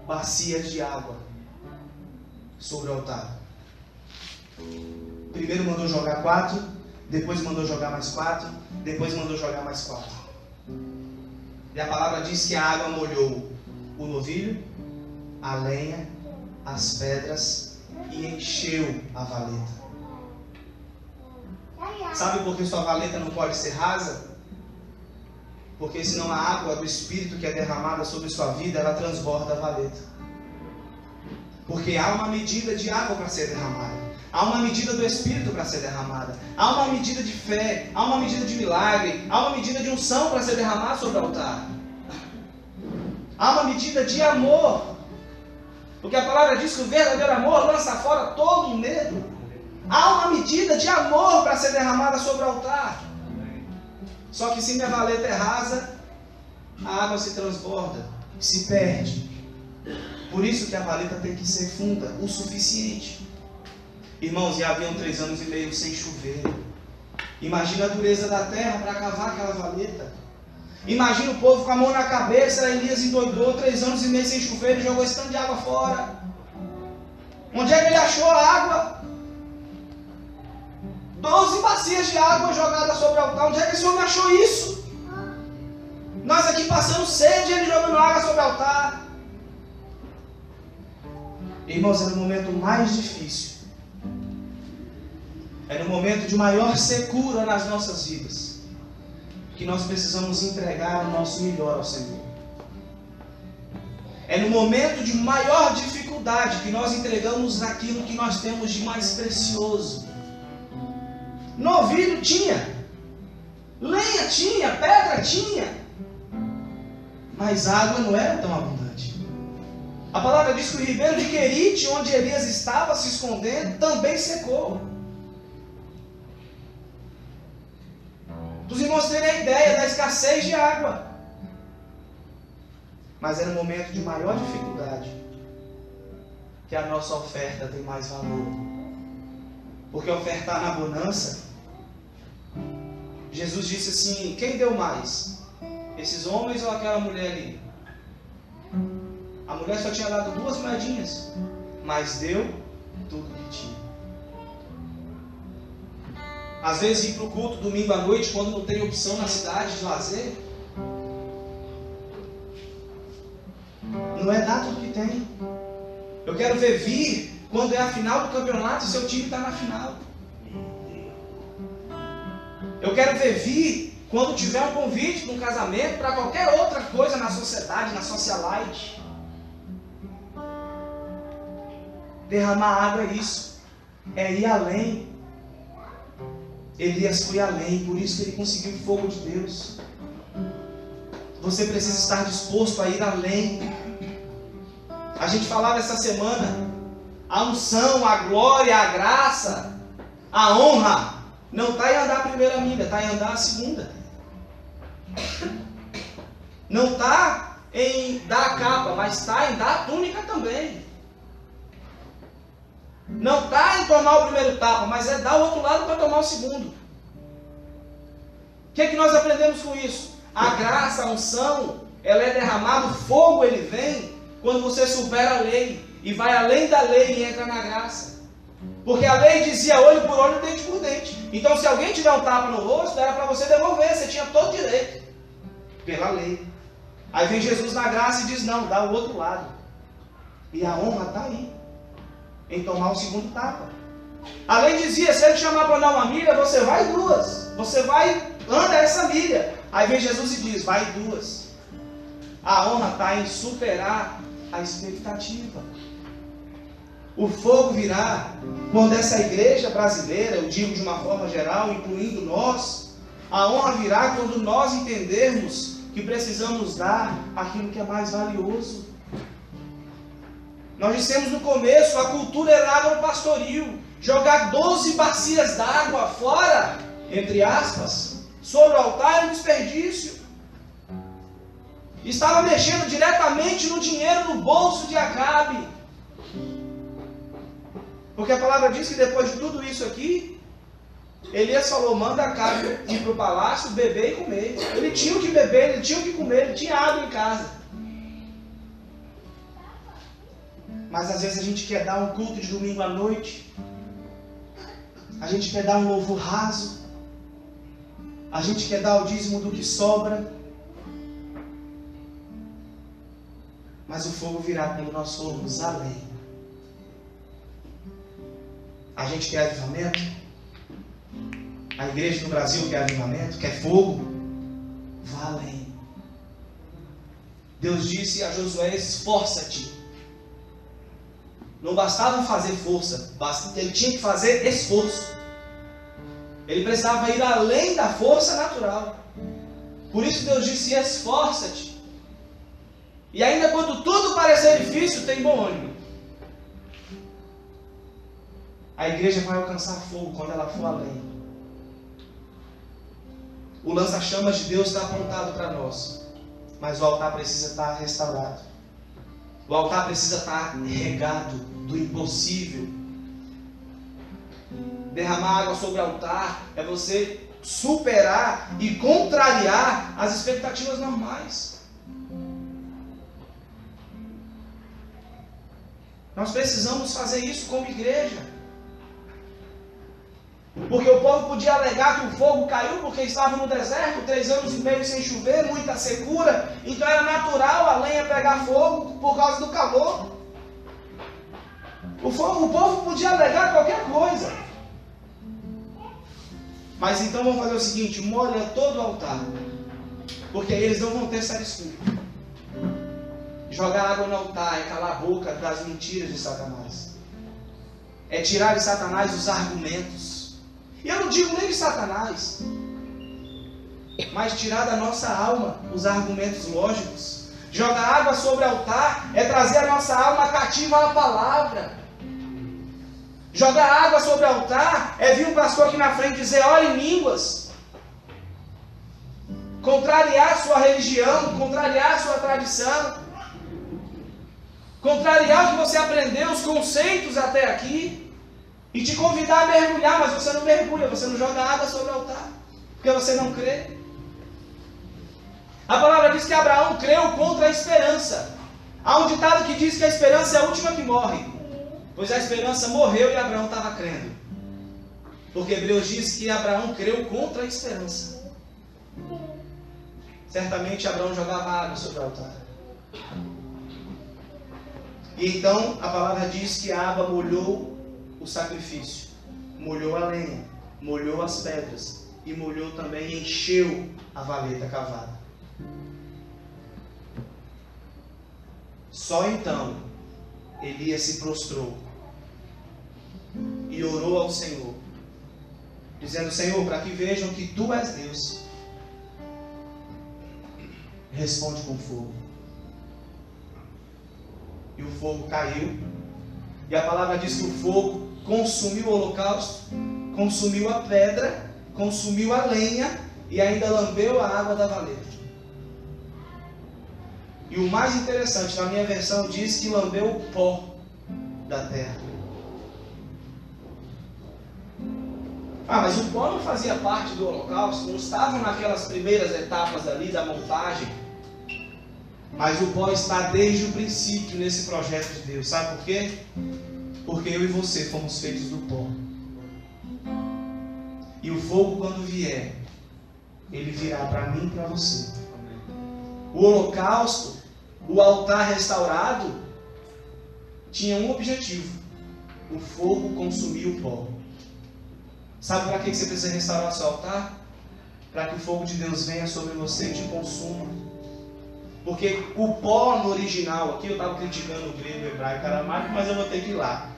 bacias de água sobre o altar. Primeiro mandou jogar 4, depois mandou jogar mais 4, depois mandou jogar mais 4. E a palavra diz que a água molhou o novilho, a lenha, as pedras e encheu a valeta. Sabe por que sua valeta não pode ser rasa? Porque senão a água do Espírito que é derramada sobre sua vida, ela transborda a valeta. Porque há uma medida de água para ser derramada. Há uma medida do Espírito para ser derramada. Há uma medida de fé. Há uma medida de milagre. Há uma medida de unção para ser derramada sobre o altar. Há uma medida de amor. Porque a palavra diz que o verdadeiro amor lança fora todo o medo. Há uma medida de amor para ser derramada sobre o altar. Só que se minha valeta é rasa, a água se transborda, se perde. Por isso que a valeta tem que ser funda, o suficiente. Irmãos, já haviam 3 anos e meio sem chover. Imagina a dureza da terra para cavar aquela valeta. Imagina o povo com a mão na cabeça. Elias endoidou, 3 anos e meio sem chover, ele jogou esse tanto de água fora. Onde é que ele achou a água? 12 bacias de água jogadas sobre o altar. Onde é que esse homem achou isso? Nós aqui passando sede, ele jogando água sobre o altar. Irmãos, era o momento mais difícil. Era o momento de maior secura nas nossas vidas. Que nós precisamos entregar o nosso melhor ao Senhor. É no momento de maior dificuldade que nós entregamos aquilo que nós temos de mais precioso. Novilho tinha, lenha tinha, pedra tinha, mas a água não era tão abundante. A palavra diz que o ribeiro de Querite, onde Elias estava se escondendo, também secou. Os irmãos terem a ideia da escassez de água. Mas era um momento de maior dificuldade que a nossa oferta tem mais valor. Porque ofertar na bonança, Jesus disse assim: quem deu mais? Esses homens ou aquela mulher ali? A mulher só tinha dado 2 moedinhas, mas deu tudo que tinha. Às vezes ir para o culto domingo à noite, quando não tem opção na cidade de lazer, não é dar tudo que tem. Eu quero ver vir quando é a final do campeonato e seu time está na final. Eu quero ver vir quando tiver um convite para um casamento, para qualquer outra coisa na sociedade, na socialite. Derramar água é isso, é ir além. Elias foi além, por isso que ele conseguiu o fogo de Deus. Você precisa estar disposto a ir além. A gente falava essa semana, a unção, a glória, a graça, a honra, não está em andar a primeira milha, está em andar a segunda. Não está em dar a capa, mas está em dar a túnica também. Não está em tomar o primeiro tapa, mas é dar o outro lado para tomar o segundo. O que é que nós aprendemos com isso? A graça, a unção, ela é derramada, o fogo ele vem quando você supera a lei e vai além da lei e entra na graça. Porque a lei dizia olho por olho, dente por dente. Então se alguém te der um tapa no rosto, era para você devolver, você tinha todo direito pela lei. Aí vem Jesus na graça e diz não, dá o outro lado. E a honra está aí, em tomar o segundo tapa. A lei dizia, se ele chamar para andar uma milha, você vai duas. Você vai, anda essa milha. Aí vem Jesus e diz, vai duas. A honra está em superar a expectativa. O fogo virá quando essa igreja brasileira, eu digo de uma forma geral, incluindo nós, a honra virá quando nós entendermos que precisamos dar aquilo que é mais valioso. Nós dissemos no começo, a cultura era agropastoril. Jogar 12 bacias d'água fora, entre aspas, sobre o altar é um desperdício. Estava mexendo diretamente no dinheiro no bolso de Acabe. Porque a palavra diz que depois de tudo isso aqui, Elias falou, manda Acabe ir para o palácio, beber e comer. Ele tinha o que beber, ele tinha o que comer, ele tinha água em casa. Mas às vezes a gente quer dar um culto de domingo à noite. A gente quer dar um louvor raso. A gente quer dar o dízimo do que sobra. Mas o fogo virá quando nós formos além. A gente quer avivamento? A igreja no Brasil quer avivamento? Quer fogo? Vá além. Deus disse a Josué, esforça-te. Não bastava fazer força, ele tinha que fazer esforço. Ele precisava ir além da força natural. Por isso Deus disse, esforça-te. E ainda quando tudo parecer difícil, tem bom ânimo. A igreja vai alcançar fogo quando ela for além. O lança-chamas de Deus está apontado para nós. Mas o altar precisa estar restaurado. O altar precisa estar regado do impossível. Derramar água sobre o altar é você superar e contrariar as expectativas normais. Nós precisamos fazer isso como igreja. Porque o povo podia alegar que o fogo caiu porque estava no deserto, 3 anos e meio sem chover, muita secura. Então era natural a lenha pegar fogo por causa do calor. O povo podia alegar qualquer coisa. Mas então vamos fazer o seguinte, molha todo o altar. Porque aí eles não vão ter essa desculpa. Jogar água no altar é calar a boca das mentiras de Satanás. É tirar de Satanás os argumentos. E eu não digo nem de Satanás, mas tirar da nossa alma os argumentos lógicos. Jogar água sobre o altar é trazer a nossa alma cativa à palavra. Jogar água sobre o altar é vir um pastor aqui na frente dizer, ore em línguas. Contrariar sua religião, contrariar sua tradição. Contrariar o que você aprendeu, os conceitos até aqui. E te convidar a mergulhar, mas você não mergulha, você não joga água sobre o altar, porque você não crê. A palavra diz que Abraão creu contra a esperança. Há um ditado que diz que a esperança é a última que morre, pois a esperança morreu e Abraão estava crendo. Porque Hebreus diz que Abraão creu contra a esperança. Certamente Abraão jogava água sobre o altar. E então a palavra diz que a água molhou o sacrifício, molhou a lenha, molhou as pedras e molhou também, encheu a valeta cavada. Só então Elias se prostrou e orou ao Senhor, dizendo, Senhor, para que vejam que Tu és Deus, responde com fogo. e o fogo caiu. E a palavra diz que o fogo consumiu o holocausto, consumiu a pedra, consumiu a lenha e ainda lambeu a água da valeta. E o mais interessante, na minha versão, diz que lambeu o pó da terra. Mas o pó não fazia parte do holocausto, não estava naquelas primeiras etapas ali da montagem. Mas o pó está desde o princípio nesse projeto de Deus. Sabe por quê? Porque eu e você fomos feitos do pó. E o fogo, quando vier, ele virá para mim e para você. O holocausto, o altar restaurado, tinha um objetivo: o fogo consumir o pó. Sabe para que você precisa restaurar o seu altar? Para que o fogo de Deus venha sobre você e te consuma. Porque o pó no original, aqui eu estava criticando o grego, o hebraico, o aramaico, mas eu vou ter que ir lá.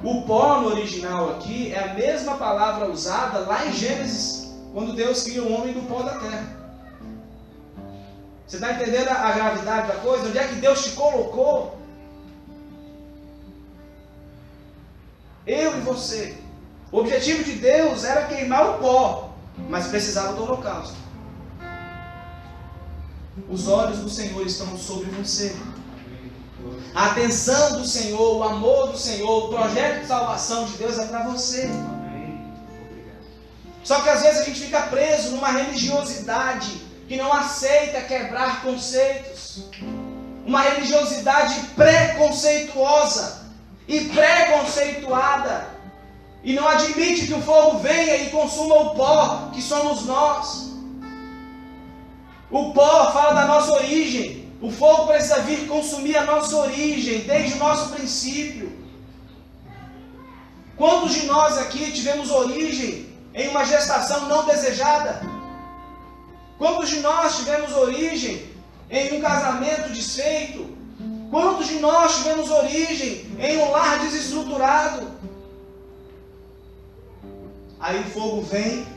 O pó no original aqui é a mesma palavra usada lá em Gênesis, quando Deus cria o homem do pó da terra. Você está entendendo a gravidade da coisa? Onde é que Deus te colocou? Eu e você. O objetivo de Deus era queimar o pó, mas precisava do holocausto. Os olhos do Senhor estão sobre você. A atenção do Senhor, o amor do Senhor, o projeto de salvação de Deus é para você. Só que às vezes a gente fica preso numa religiosidade que não aceita quebrar conceitos. Uma religiosidade preconceituosa e preconceituada. E não admite que o fogo venha e consuma o pó, que somos nós. O pó fala da nossa origem. O fogo precisa vir consumir a nossa origem, desde o nosso princípio. Quantos de nós aqui tivemos origem em uma gestação não desejada? Quantos de nós tivemos origem em um casamento desfeito? Quantos de nós tivemos origem em um lar desestruturado? Aí o fogo vem,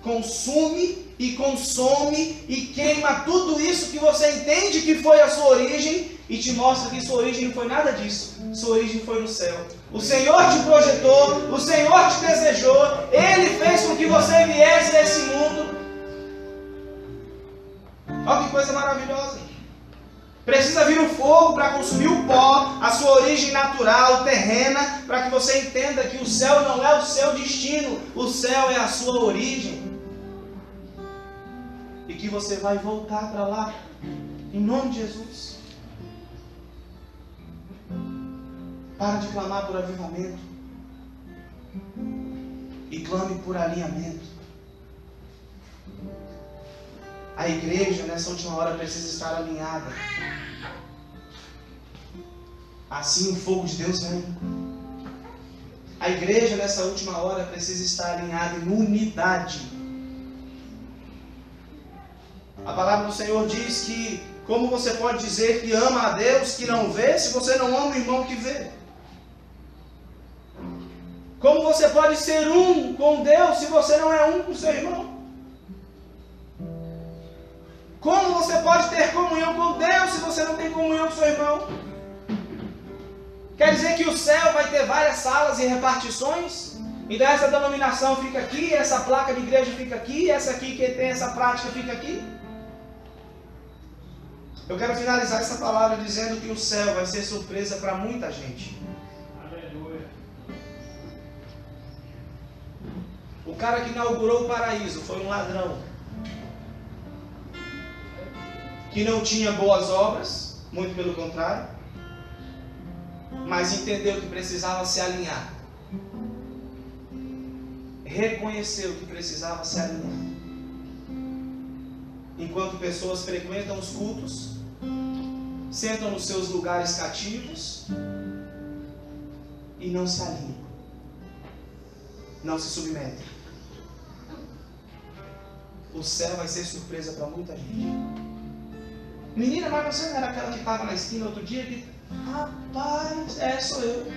consume e consome e queima tudo isso que você entende que foi a sua origem e te mostra que sua origem não foi nada disso. Sua origem foi no céu. O Senhor te projetou, o Senhor te desejou, Ele fez com que você viesse a esse mundo. Olha que coisa maravilhosa. Precisa vir o fogo para consumir o pó, a sua origem natural, terrena, para que você entenda que o céu não é o seu destino, o céu é a sua origem. E que você vai voltar para lá, em nome de Jesus. Para de clamar por avivamento e clame por alinhamento. A igreja nessa última hora precisa estar alinhada. Assim o fogo de Deus vem. A igreja nessa última hora precisa estar alinhada em unidade. A palavra do Senhor diz que como você pode dizer que ama a Deus que não vê, se você não ama o irmão que vê? Como você pode ser um com Deus se você não é um com seu irmão? Como você pode ter comunhão com Deus se você não tem comunhão com seu irmão? Quer dizer que o céu vai ter várias salas e repartições? Então essa denominação fica aqui, essa placa de igreja fica aqui, essa aqui que tem essa prática fica aqui? Eu quero finalizar essa palavra dizendo que o céu vai ser surpresa para muita gente. Aleluia. O cara que inaugurou o paraíso foi um ladrão. Que não tinha boas obras, muito pelo contrário, mas entendeu que precisava se alinhar. Reconheceu que precisava se alinhar. Enquanto pessoas frequentam os cultos, sentam nos seus lugares cativos e não se alinham, não se submetem. O céu vai ser surpresa para muita gente. Menina, mas você não era aquela que estava na esquina outro dia? Que... Rapaz, sou eu.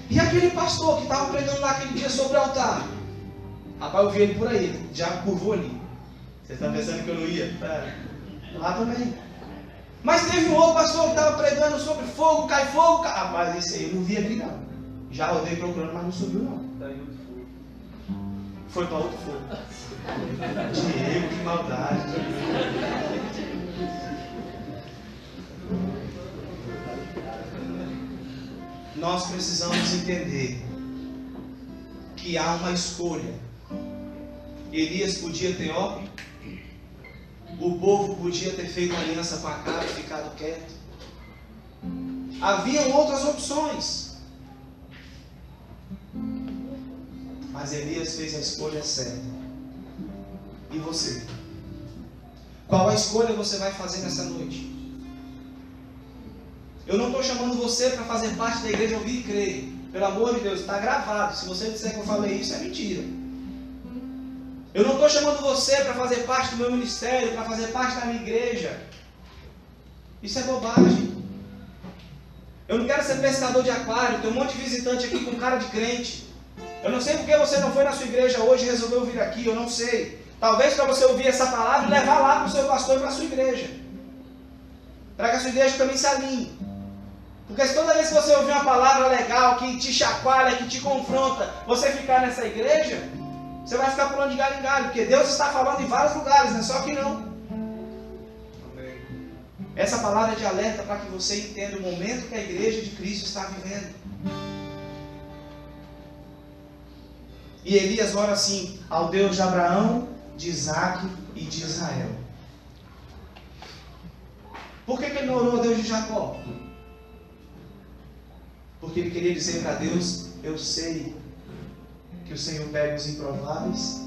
E aquele pastor que estava pregando lá aquele dia sobre o altar? Rapaz, eu vi ele por aí, já curvou ali. Você está pensando que eu não ia? Lá também. Mas teve um outro pastor que estava pregando sobre fogo, cai fogo, cai... Rapaz, esse aí eu não vi aqui não. Já rodei procurando, mas não subiu não. Foi para outro fogo. Diego, que maldade. Nós precisamos entender que há uma escolha. Elias podia ter óbvio. O povo podia ter feito aliança com Acabe e ficado quieto. Haviam outras opções. Mas Elias fez a escolha certa. E você? Qual a escolha você vai fazer nessa noite? Eu não estou chamando você para fazer parte da igreja Ouvir e Crer. Pelo amor de Deus, está gravado. Se você disser que eu falei isso, é mentira. Eu não estou chamando você para fazer parte do meu ministério, para fazer parte da minha igreja. Isso é bobagem. Eu não quero ser pescador de aquário. Tem um monte de visitante aqui com cara de crente. Eu não sei porque você não foi na sua igreja hoje e resolveu vir aqui. Eu não sei. Talvez para você ouvir essa palavra e levar lá para o seu pastor e para a sua igreja. Para que a sua igreja também se alinhe. Porque se toda vez que você ouvir uma palavra legal, que te chacoalha, que te confronta, você ficar nessa igreja, você vai ficar pulando de galho em galho. Porque Deus está falando em vários lugares, não é só que não. Amém. Essa palavra é de alerta para que você entenda o momento que a igreja de Cristo está vivendo. E Elias ora assim ao Deus de Abraão, de Isaac e de Israel. Por que ele não orou ao Deus de Jacó? Porque ele queria dizer para Deus: eu sei que o Senhor pega os improváveis,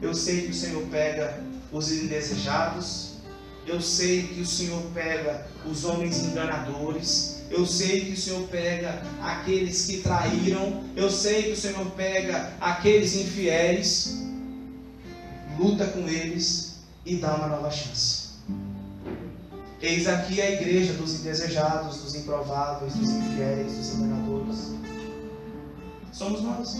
eu sei que o Senhor pega os indesejados, eu sei que o Senhor pega os homens enganadores, eu sei que o Senhor pega aqueles que traíram, eu sei que o Senhor pega aqueles infiéis, luta com eles e dá uma nova chance. Eis aqui a igreja dos indesejados, dos improváveis, dos infiéis, dos enganadores. Somos nós.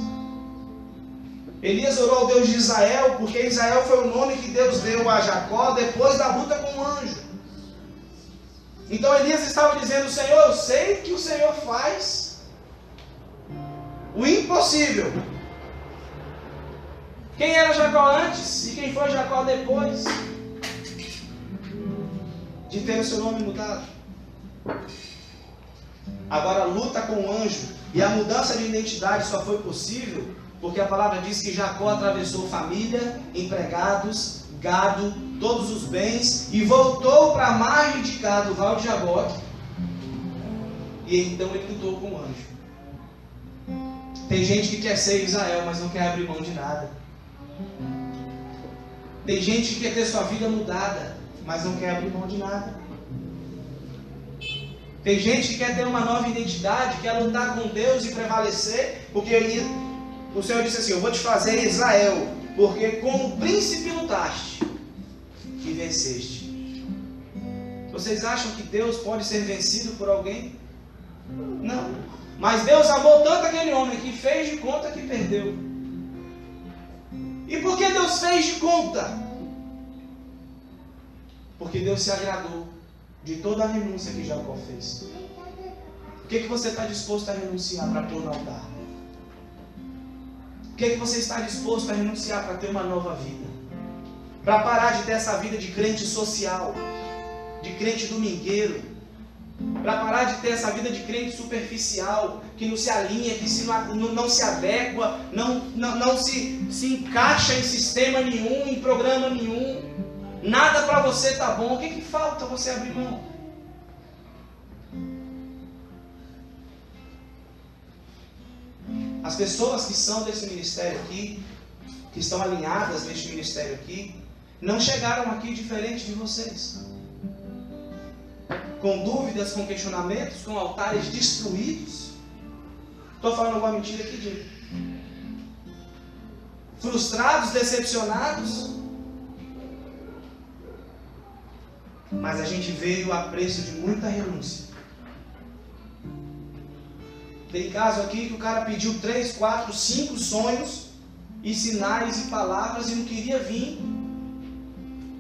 Elias orou ao Deus de Israel, porque Israel foi o nome que Deus deu a Jacó depois da luta com o anjo. Então Elias estava dizendo: Senhor, eu sei que o Senhor faz o impossível. Quem era Jacó antes e quem foi Jacó depois de ter o seu nome mudado? Agora, a luta com o anjo e a mudança de identidade só foi possível porque a palavra diz que Jacó atravessou família, empregados, gado, todos os bens e voltou para a margem de cá do Val de Jaboque. E então ele lutou com o anjo. Tem gente que quer ser Israel, mas não quer abrir mão de nada. Tem gente que quer ter sua vida mudada, mas não quer abrir mão de nada. Tem gente que quer ter uma nova identidade, quer lutar com Deus e prevalecer, porque o Senhor disse assim: eu vou te fazer Israel, porque com o príncipe lutaste e venceste. Vocês acham que Deus pode ser vencido por alguém? Não. Mas Deus amou tanto aquele homem que fez de conta que perdeu. E por que Deus fez de conta? Porque Deus se agradou de toda a renúncia que Jacó fez. O que você está disposto a renunciar para pôr no altar? O que você está disposto a renunciar para ter uma nova vida? Para parar de ter essa vida de crente social, de crente domingueiro, para parar de ter essa vida de crente superficial, que não se alinha, que não se adequa, não se encaixa em sistema nenhum, em programa nenhum. Nada para você está bom. O que falta você abrir mão? As pessoas que são desse ministério aqui, que estão alinhadas neste ministério aqui, não chegaram aqui diferente de vocês. Com dúvidas, com questionamentos, com altares destruídos. Estou falando alguma mentira aqui, Diego? Frustrados, decepcionados. Mas a gente veio a preço de muita renúncia. Tem caso aqui que o cara pediu 3, 4, 5 sonhos e sinais e palavras e não queria vir,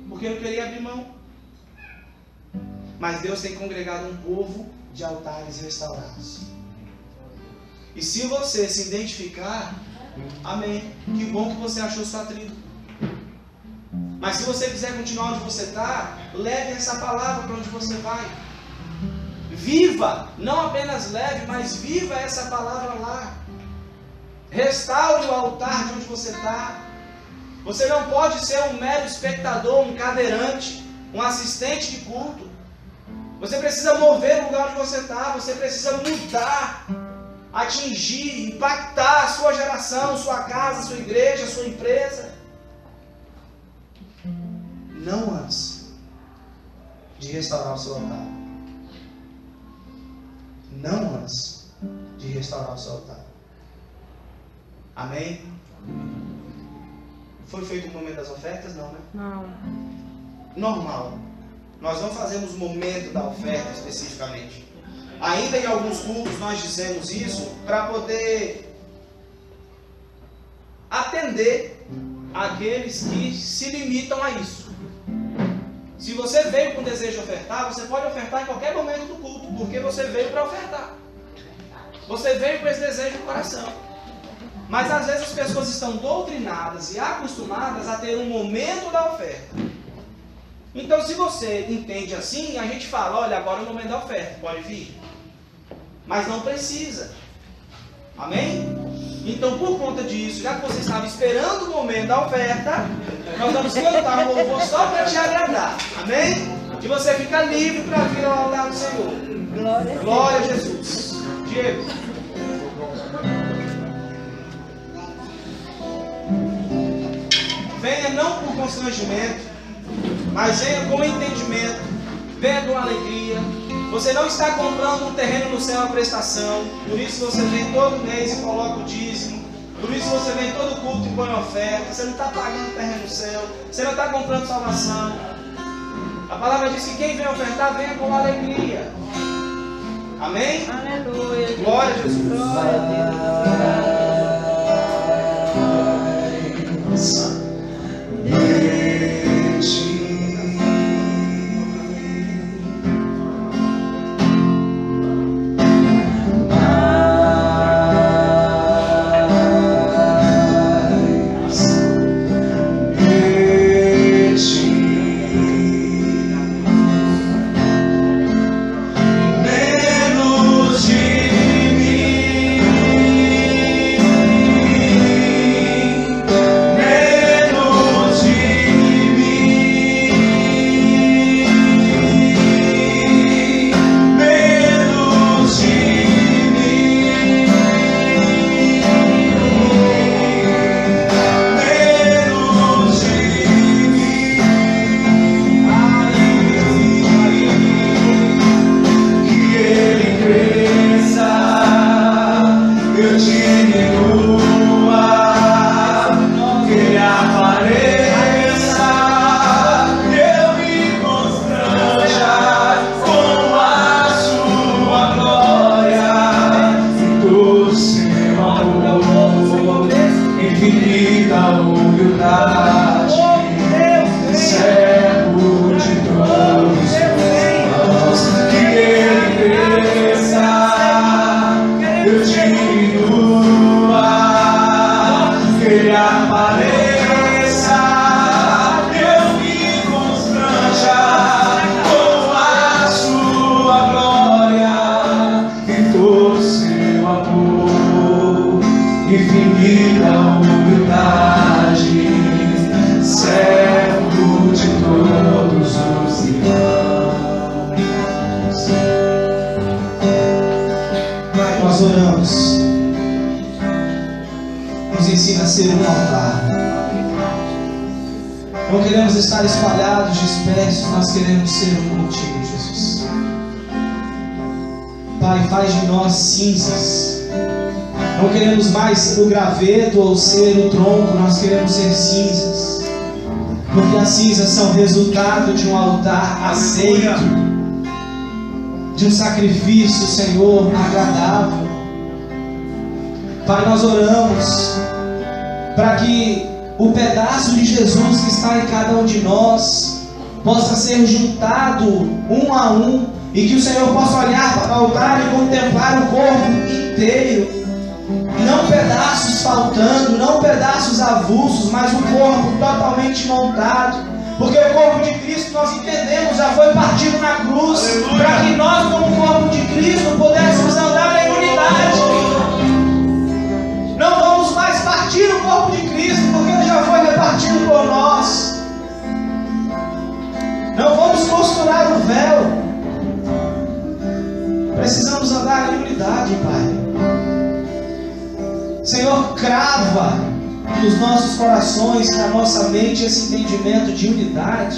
porque não queria abrir mão. mas Deus tem congregado um povo de altares restaurados. E se você se identificar, amém, que bom que você achou sua tribo. Mas se você quiser continuar onde você está, leve essa palavra para onde você vai. Viva, não apenas leve, mas viva essa palavra lá. Restaure o altar de onde você está. Você não pode ser um mero espectador, um cadeirante, um assistente de culto. Você precisa mover o lugar onde você está. Você precisa mudar, atingir, impactar a sua geração, sua casa, sua igreja, sua empresa. Não antes de restaurar o seu altar. Não antes de restaurar o seu altar. Amém? Foi feito o momento das ofertas? Não, né? Não. Normal. Nós não fazemos o momento da oferta especificamente. Ainda em alguns cultos nós dizemos isso para poder atender aqueles que se limitam a isso. Se você veio com desejo de ofertar, você pode ofertar em qualquer momento do culto, porque você veio para ofertar. Você veio com esse desejo no coração. Mas às vezes as pessoas estão doutrinadas e acostumadas a ter um momento da oferta. Então se você entende assim, a gente fala, olha, agora é o momento da oferta, pode vir. Mas não precisa. Amém? Então por conta disso, já que você estava esperando o momento da oferta, nós vamos cantar um louvor só para te agradar. Amém? E você fica livre para vir ao altar do Senhor. Glória a Jesus. Diego. Venha não por constrangimento, mas venha com entendimento, venha com alegria. Você não está comprando um terreno no céu a prestação, por isso você vem todo mês e coloca o dízimo, por isso você vem todo culto e põe oferta. Você não está pagando terreno no céu, você não está comprando salvação. A palavra diz que quem vem ofertar, venha com alegria. Amém? Aleluia. Glória a Jesus. Glória a Deus. Não queremos estar espalhados, dispersos, nós queremos ser um contigo, Jesus. Pai, faz de nós cinzas. Não queremos mais ser o graveto ou ser o tronco, nós queremos ser cinzas. Porque as cinzas são resultado de um altar aceito, de um sacrifício, Senhor, agradável. Pai, nós oramos para que o pedaço de Jesus que está em cada um de nós possa ser juntado um a um, e que o Senhor possa olhar para o altar e contemplar o corpo inteiro, não pedaços faltando, não pedaços avulsos, mas o corpo totalmente montado, porque o corpo de Cristo, nós entendemos, já foi partido na cruz, para que nós, como corpo de Cristo, pudéssemos andar em unidade. Não vamos mais partir o corpo de Cristo, porque ele já foi repartido por nós. Não vamos costurar o véu. Precisamos andar em unidade, Pai. Senhor, crava nos nossos corações, na nossa mente, esse entendimento de unidade.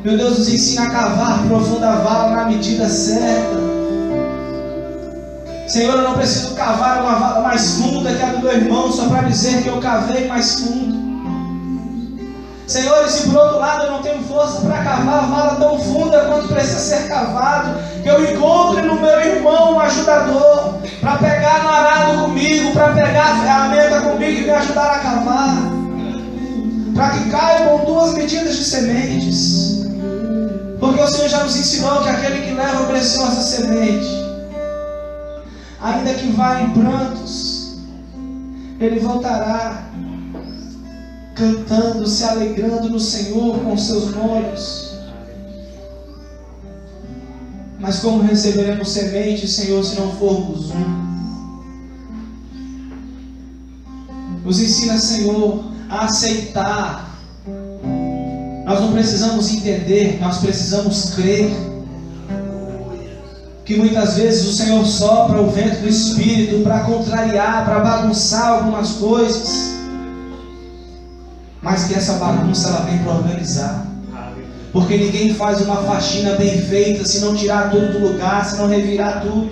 Meu Deus, nos ensina a cavar profunda vala na medida certa. Senhor, eu não preciso cavar uma vala mais funda que a do meu irmão, só para dizer que eu cavei mais fundo. Senhor, e se por outro lado eu não tenho força para cavar a vala tão funda quanto precisa ser cavado, que eu encontre no meu irmão um ajudador, para pegar no arado comigo, para pegar a ferramenta comigo e me ajudar a cavar, para que caibam 2 medidas de sementes, porque o Senhor já nos ensinou que aquele que leva a preciosa semente, ainda que vá em prantos, ele voltará cantando, se alegrando no Senhor com seus molhos. Mas como receberemos semente, Senhor, se não formos um? Nos ensina, Senhor, a aceitar. Nós não precisamos entender, nós precisamos crer que muitas vezes o Senhor sopra o vento do Espírito para contrariar, para bagunçar algumas coisas, mas que essa bagunça ela vem para organizar, porque ninguém faz uma faxina bem feita se não tirar tudo do lugar, se não revirar tudo.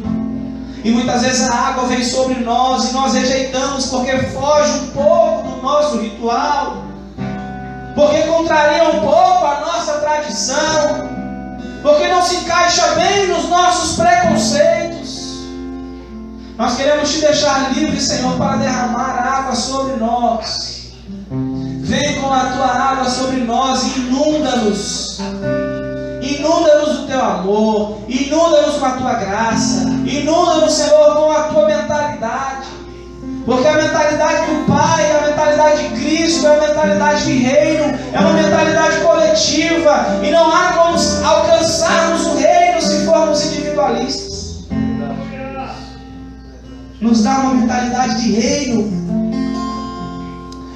E muitas vezes a água vem sobre nós e nós rejeitamos porque foge um pouco do nosso ritual, porque contraria um pouco a nossa tradição, porque não se encaixa bem nos nossos preconceitos. Nós queremos te deixar livre, Senhor, para derramar água sobre nós. Vem com a tua água sobre nós e inunda-nos. Inunda-nos do teu amor, inunda-nos com a tua graça, inunda-nos, Senhor, com a tua mentalidade, porque a mentalidade do Pai, a mentalidade de Cristo, é a mentalidade de reino, é uma mentalidade coletiva, e não há como alcançarmos o reino se formos individualistas. Nos dá uma mentalidade de reino,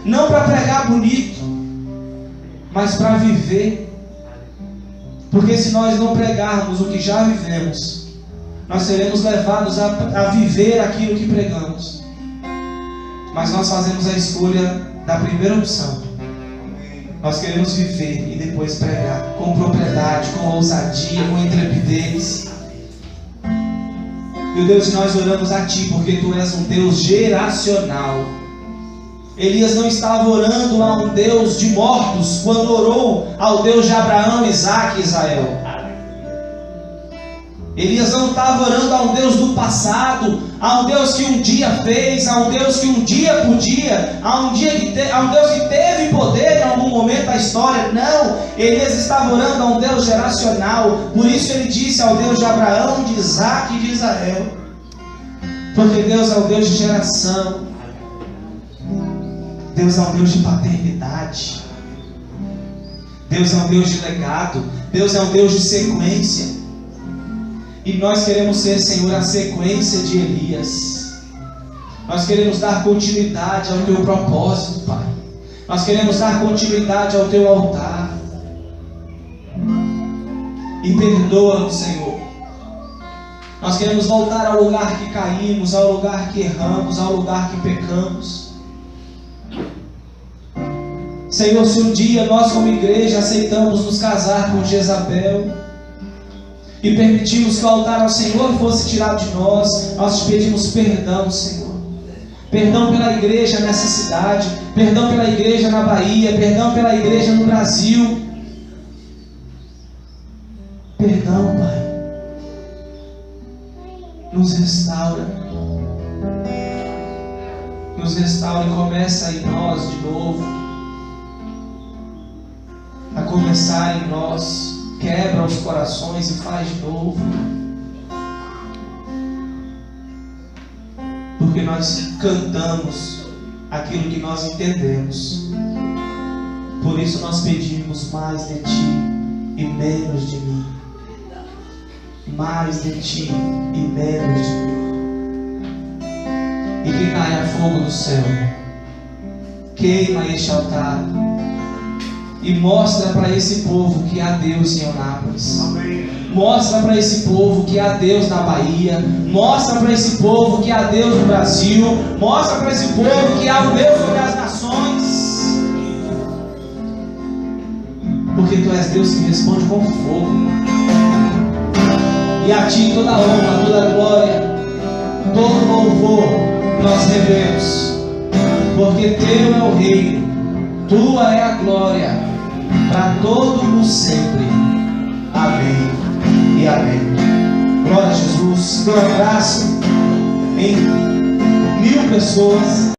não para pregar bonito, mas para viver. Porque se nós não pregarmos o que já vivemos, nós seremos levados a viver aquilo que pregamos. Mas nós fazemos a escolha da primeira opção. Nós queremos viver e depois pregar com propriedade, com ousadia, com intrepidez. Meu Deus, nós oramos a Ti porque Tu és um Deus geracional. Elias não estava orando a um Deus de mortos quando orou ao Deus de Abraão, Isaac e Israel. Elias não estava orando a um Deus do passado, a um Deus que um dia fez, a um Deus que um dia podia, a um Deus que teve poder em algum momento da história. Não, Elias estava orando a um Deus geracional. Por isso ele disse ao Deus de Abraão, de Isaac e de Israel, porque Deus é o Deus de geração. Deus é um Deus de paternidade. Deus é um Deus de legado. Deus é um Deus de sequência. E nós queremos ser, Senhor, a sequência de Elias. Nós queremos dar continuidade ao Teu propósito, Pai. Nós queremos dar continuidade ao Teu altar. E perdoa-nos, Senhor. Nós queremos voltar ao lugar que caímos, ao lugar que erramos, ao lugar que pecamos. Senhor, se um dia nós como igreja aceitamos nos casar com Jezabel e permitimos que o altar ao Senhor fosse tirado de nós, nós te pedimos perdão, Senhor. Perdão pela igreja nessa cidade, perdão pela igreja na Bahia, perdão pela igreja no Brasil. Perdão, Pai. Nos restaura. Nos restaura e começa em nós de novo. começar em nós, quebra os corações e faz de novo. Porque nós cantamos aquilo que nós entendemos. Por isso nós pedimos mais de Ti e menos de mim. Mais de Ti e menos de mim. E que caia fogo do céu, queima este altar e mostra para esse povo que há Deus em Eunápolis. Mostra para esse povo que há Deus na Bahia. Mostra para esse povo que há Deus no Brasil. Mostra para esse povo que há o Deus sobre as nações. Porque Tu és Deus que responde com fogo. E a Ti toda a honra, toda a glória, todo louvor nós devemos. Porque Teu é o reino, Tua é a glória, para todo o sempre. Amém e amém. Glória a Jesus. Dê um abraço em 1000 pessoas.